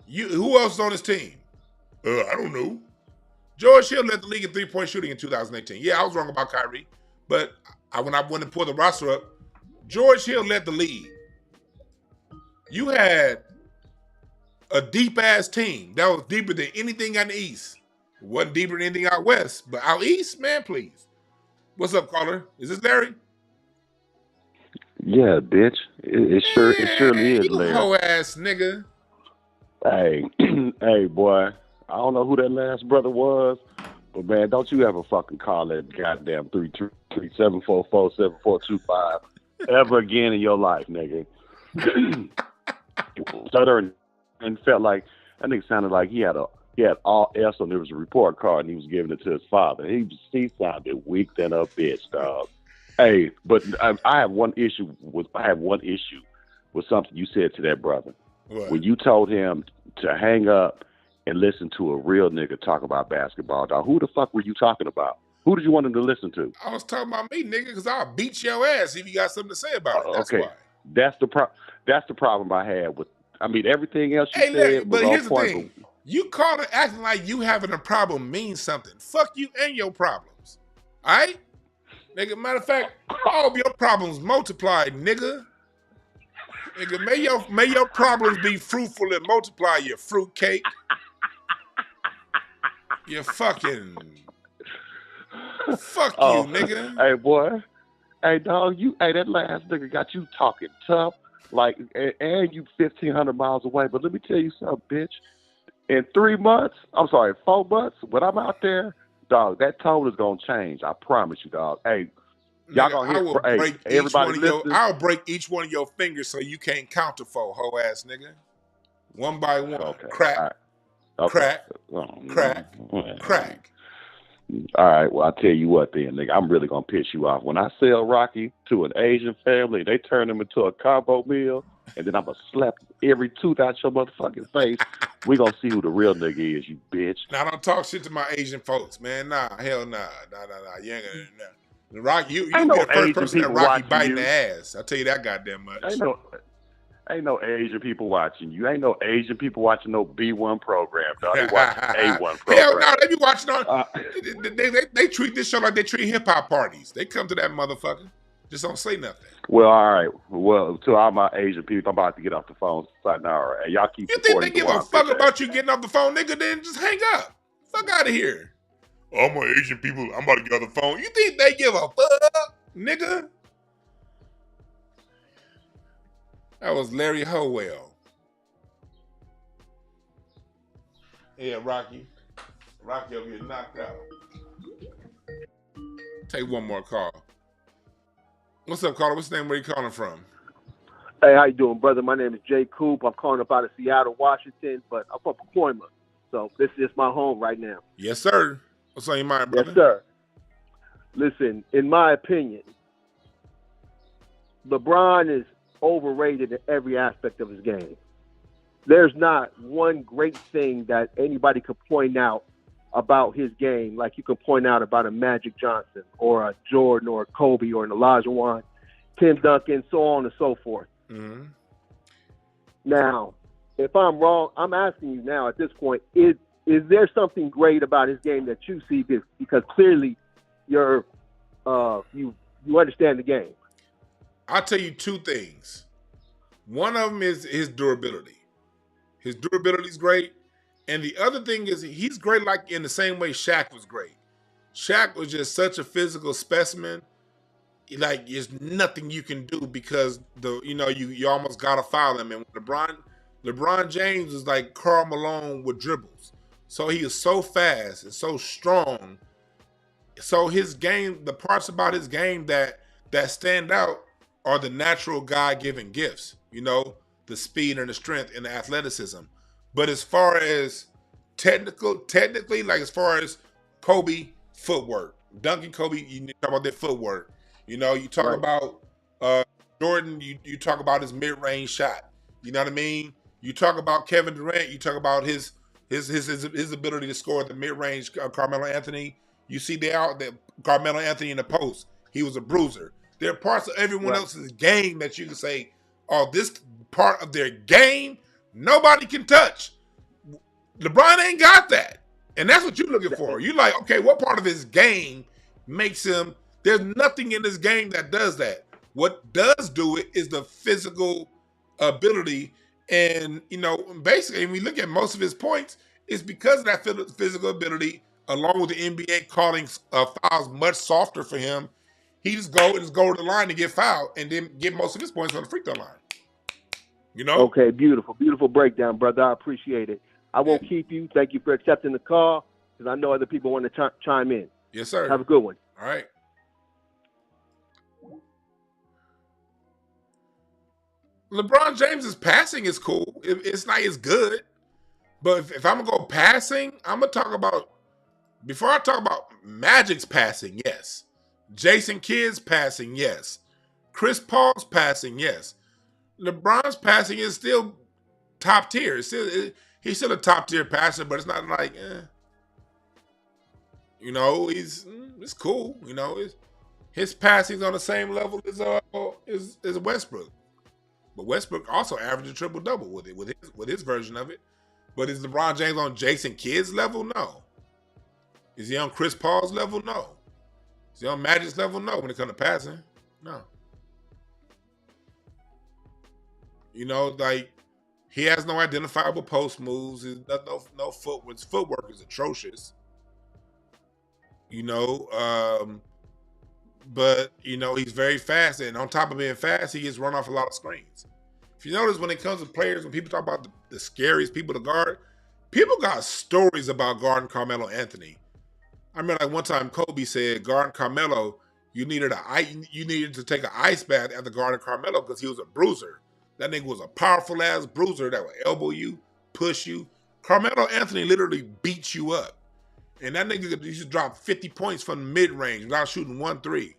Speaker 1: Who else is on his team? I don't know. George Hill led the league in 3-point shooting in 2018. Yeah, I was wrong about Kyrie. But when I went and pulled the roster up, George Hill led the league. You had a deep ass team that was deeper than anything out the East. Wasn't deeper than anything out West, but out East, man, please. What's up, caller? Is this Larry?
Speaker 7: Yeah, bitch. It surely is,
Speaker 1: You
Speaker 7: Larry.
Speaker 1: hoe ass nigga.
Speaker 7: Hey, hey, boy. I don't know who that last brother was, but man, don't you ever fucking call that goddamn 337447425 ever again in your life, nigga. Stuttering and felt like that nigga sounded like he had all S on there was a report card and he was giving it to his father. He sounded weak than a bitch, dog. Hey, but I have one issue with something you said to that brother.
Speaker 1: What?
Speaker 7: When you told him to hang up and listen to a real nigga talk about basketball, dog, who the fuck were you talking about? Who did you want him to listen to?
Speaker 1: I was talking about me, nigga, because I'll beat your ass if you got something to say about it. That's
Speaker 7: okay.
Speaker 1: why.
Speaker 7: That's the problem I had with. I mean, everything else you said
Speaker 1: Larry,
Speaker 7: was
Speaker 1: but here's
Speaker 7: on
Speaker 1: the
Speaker 7: point.
Speaker 1: thing. You called it acting like you having a problem means something. Fuck you and your problems. All right? Nigga, matter of fact, all of your problems multiplied, nigga. Nigga, may your problems be fruitful and multiply, you fruitcake. You fucking... Fuck you, nigga.
Speaker 7: Hey, boy. Hey, dog, that last nigga got you talking tough, like, and you 1,500 miles away. But let me tell you something, bitch. In 4 months, when I'm out there, dog, that tone is going to change. I promise you, dog. Hey, y'all going to hear,
Speaker 1: I'll break each one of your fingers so you can't counterfold, hoe ass nigga. One by one.
Speaker 7: Okay.
Speaker 1: Crack.
Speaker 7: Right. Okay.
Speaker 1: Crack. Crack.
Speaker 7: All right, well, I'll tell you what then, nigga. I'm really going to piss you off. When I sell Rocky to an Asian family, they turn him into a combo meal, and then I'm going to slap every tooth out your motherfucking face, we going to see who the real nigga is, you bitch.
Speaker 1: Now, don't talk shit to my Asian folks, man. Nah, hell nah. Nah. You ain't gonna... Nah. Rocky, you be the first person that Rocky biting the ass. I'll tell you that goddamn much.
Speaker 7: Ain't no Asian people watching you. Ain't no Asian people watching no B1 program, dog. They watching A1 program.
Speaker 1: Hell no, they be watching on. They treat this show like they treat hip hop parties. They come to that motherfucker. Just don't say nothing.
Speaker 7: Well, all right. Well, to all my Asian people, I'm about to get off the phone right now. And y'all keep.
Speaker 1: You think they give a fuck about you getting off the phone, nigga? Then just hang up. Fuck out of here. All my Asian people, I'm about to get off the phone. You think they give a fuck, nigga? That was Larry Howell. Yeah, Rocky. Rocky will get knocked out. Take one more call. What's up, caller? What's the name? Where you calling from?
Speaker 8: Hey, how you doing, brother? My name is Jay Coop. I'm calling up out of Seattle, Washington, but I'm from Pacoima. So this is my home right now.
Speaker 1: Yes, sir. What's on your mind, brother?
Speaker 8: Yes, sir. Listen, in my opinion, LeBron is overrated in every aspect of his game. There's not one great thing that anybody could point out about his game like you can point out about a Magic Johnson or a Jordan or a Kobe or an Olajuwon, Tim Duncan, so on and so forth.
Speaker 1: Mm-hmm.
Speaker 8: Now, if I'm wrong, I'm asking you now at this point, is there something great about his game that you see? Because clearly you understand the game.
Speaker 1: I'll tell you two things. One of them is his durability. His durability is great. And the other thing is he's great like in the same way Shaq was great. Shaq was just such a physical specimen. Like, there's nothing you can do because you almost gotta foul him. And LeBron James is like Karl Malone with dribbles. So he is so fast and so strong. So his game, the parts about his game that stand out are the natural God-given gifts, the speed and the strength and the athleticism. But as far as technically, like as far as Kobe, footwork. Duncan, Kobe, you talk about their footwork. You talk
Speaker 8: Right.
Speaker 1: about Jordan, you talk about his mid-range shot. You know what I mean? You talk about Kevin Durant, you talk about his ability to score at the mid-range, Carmelo Anthony. You see that Carmelo Anthony in the post, he was a bruiser. There are parts of everyone else's game that you can say, oh, this part of their game, nobody can touch. LeBron ain't got that. And that's what you're looking for. You're like, okay, what part of his game makes him, there's nothing in this game that does that. What does do it is the physical ability And, you know, basically, when we look at most of his points, it's because of that physical ability, along with the NBA calling fouls much softer for him. He just go to the line to get fouled and then get most of his points on the free throw line. You know?
Speaker 8: Okay, beautiful. Beautiful breakdown, brother. I appreciate it. I won't keep you. Thank you for accepting the call, because I know other people want to chime in.
Speaker 1: Yes, sir.
Speaker 8: Have a good one.
Speaker 1: All right. LeBron James's passing is cool. It's not as good. But if I'm going to go passing, I'm going to talk about, before I talk about Magic's passing, yes. Jason Kidd's passing, yes. Chris Paul's passing, yes. LeBron's passing is still top tier. He's still a top tier passer, but it's not like, you know, it's cool. You know, his passing's on the same level as Westbrook. But Westbrook also averaged a triple-double with his version of it. But is LeBron James on Jason Kidd's level? No. Is he on Chris Paul's level? No. Is he on Magic's level? No. When it comes to passing, no. You know, like, he has no identifiable post moves. No footwork. His footwork is atrocious. You know, but, you know, he's very fast. And on top of being fast, he gets run off a lot of screens. If you notice, when it comes to players, when people talk about the scariest people to guard, people got stories about guarding Carmelo Anthony. I remember, like, one time Kobe said, guarding Carmelo, you needed to take an ice bath after guarding Carmelo because he was a bruiser. That nigga was a powerful-ass bruiser that would elbow you, push you. Carmelo Anthony literally beats you up. And that nigga used to drop 50 points from the mid-range without shooting 1-3.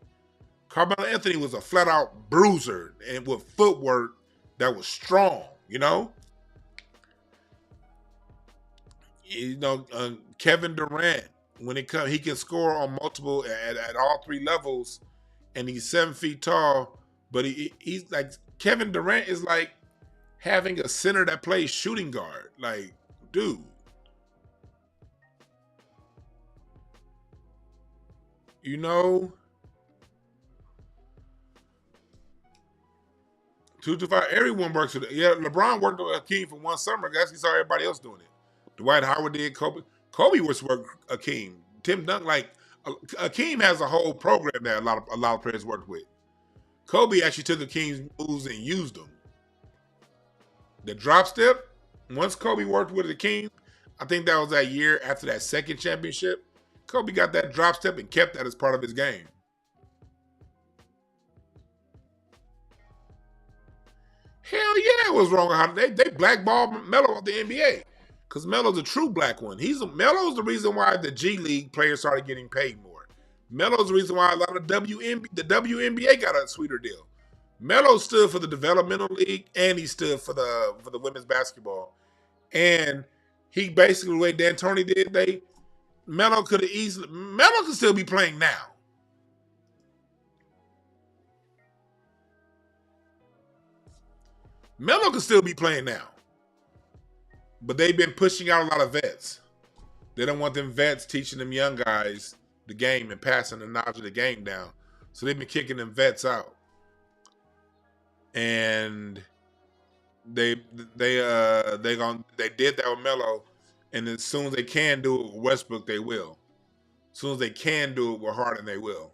Speaker 1: Carmelo Anthony was a flat-out bruiser and with footwork that was strong, you know? You know, Kevin Durant, when it comes, he can score on multiple, at all three levels, and he's 7 feet tall, but he's like, Kevin Durant is like having a center that plays shooting guard. Like, dude. You know, 225, everyone works with it. Yeah, LeBron worked with Hakeem for one summer. I guess he saw everybody else doing it. Dwight Howard did, Kobe was working Hakeem. Tim Duncan, like, Hakeem has a whole program that a lot of players worked with. Kobe actually took Hakeem's moves and used them. The drop step, once Kobe worked with Hakeem, I think that was that year after that second championship, Kobe got that drop step and kept that as part of his game. Hell yeah, it was wrong with how they blackballed Melo of the NBA. Because Melo's a true black one. Melo's the reason why the G League players started getting paid more. Melo's the reason why a lot of the WNBA got a sweeter deal. Melo stood for the developmental league, and he stood for the women's basketball. And he basically, the way D'Antoni did, Melo could still be playing now. Melo could still be playing now. But they've been pushing out a lot of vets. They don't want them vets teaching them young guys the game and passing the knowledge of the game down. So they've been kicking them vets out. And they did that with Melo. And as soon as they can do it with Westbrook, they will. As soon as they can do it with Harden, they will.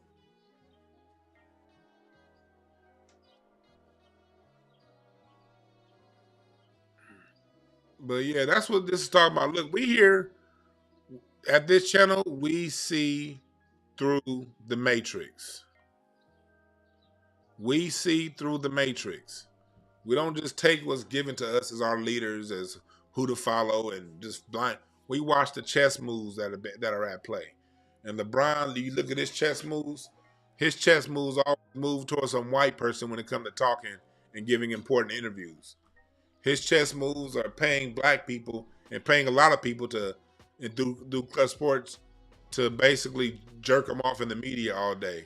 Speaker 1: But yeah, that's what this is talking about. Look, we here at this channel, we see through the matrix. We see through the matrix. We don't just take what's given to us as our leaders, as who to follow, and just blind. We watch the chess moves that are at play. And LeBron, you look at his chess moves always move towards some white person when it comes to talking and giving important interviews. His chess moves are paying black people and paying a lot of people to do club sports to basically jerk them off in the media all day.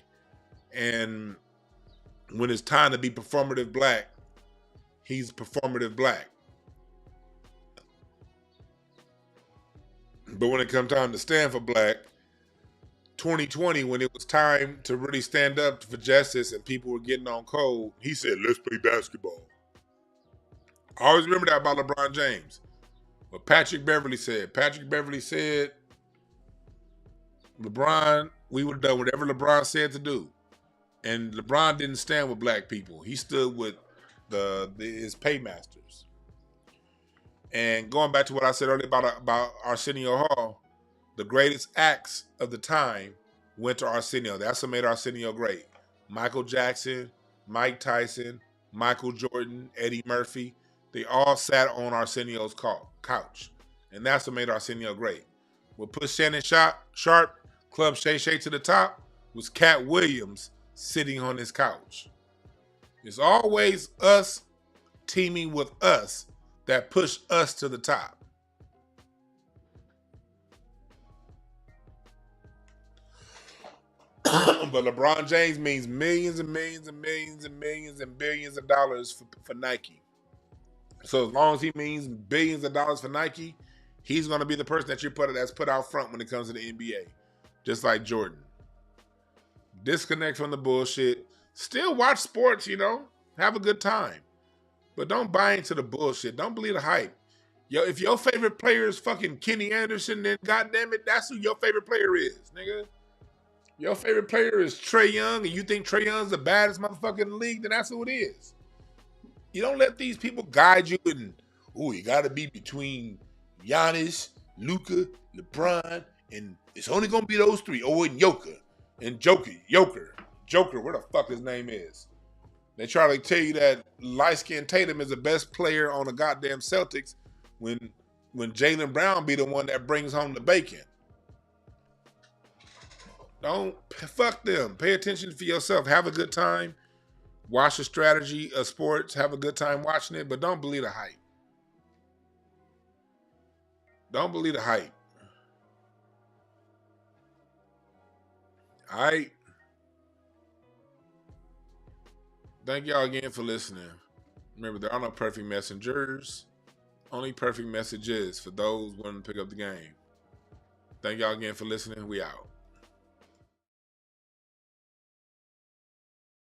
Speaker 1: And when it's time to be performative black, he's performative black. But when it comes time to stand for black, 2020, when it was time to really stand up for justice and people were getting on code, he said, let's play basketball. I always remember that about LeBron James. What Patrick Beverly said. Patrick Beverly said, LeBron, we would have done whatever LeBron said to do. And LeBron didn't stand with black people. He stood with his paymasters. And going back to what I said earlier about Arsenio Hall, the greatest acts of the time went to Arsenio. That's what made Arsenio great. Michael Jackson, Mike Tyson, Michael Jordan, Eddie Murphy, they all sat on Arsenio's couch. And that's what made Arsenio great. What put Shannon Sharp, Club Shay Shay to the top was Cat Williams sitting on his couch. It's always us teaming with us that push us to the top. But LeBron James means millions and millions and millions and millions and billions of dollars for Nike. So as long as he means billions of dollars for Nike, he's going to be the person that's put out front when it comes to the NBA. Just like Jordan. Disconnect from the bullshit. Still watch sports, have a good time. But don't buy into the bullshit. Don't believe the hype. Yo, if your favorite player is fucking Kenny Anderson, then goddamn it, that's who your favorite player is, nigga. Your favorite player is Trae Young, and you think Trae Young's the baddest motherfucker in the league, then that's who it is. You don't let these people guide you and, you got to be between Giannis, Luka, LeBron, and it's only going to be those three. Oh, and Joker, where the fuck his name is. They try to tell you that light-skinned Tatum is the best player on the goddamn Celtics when Jaylen Brown be the one that brings home the bacon. Fuck them. Pay attention for yourself. Have a good time. Watch the strategy of sports. Have a good time watching it, but don't believe the hype. Don't believe the hype. All right. Thank y'all again for listening. Remember, there are no perfect messengers. Only perfect messages for those wanting to pick up the game. Thank y'all again for listening. We out.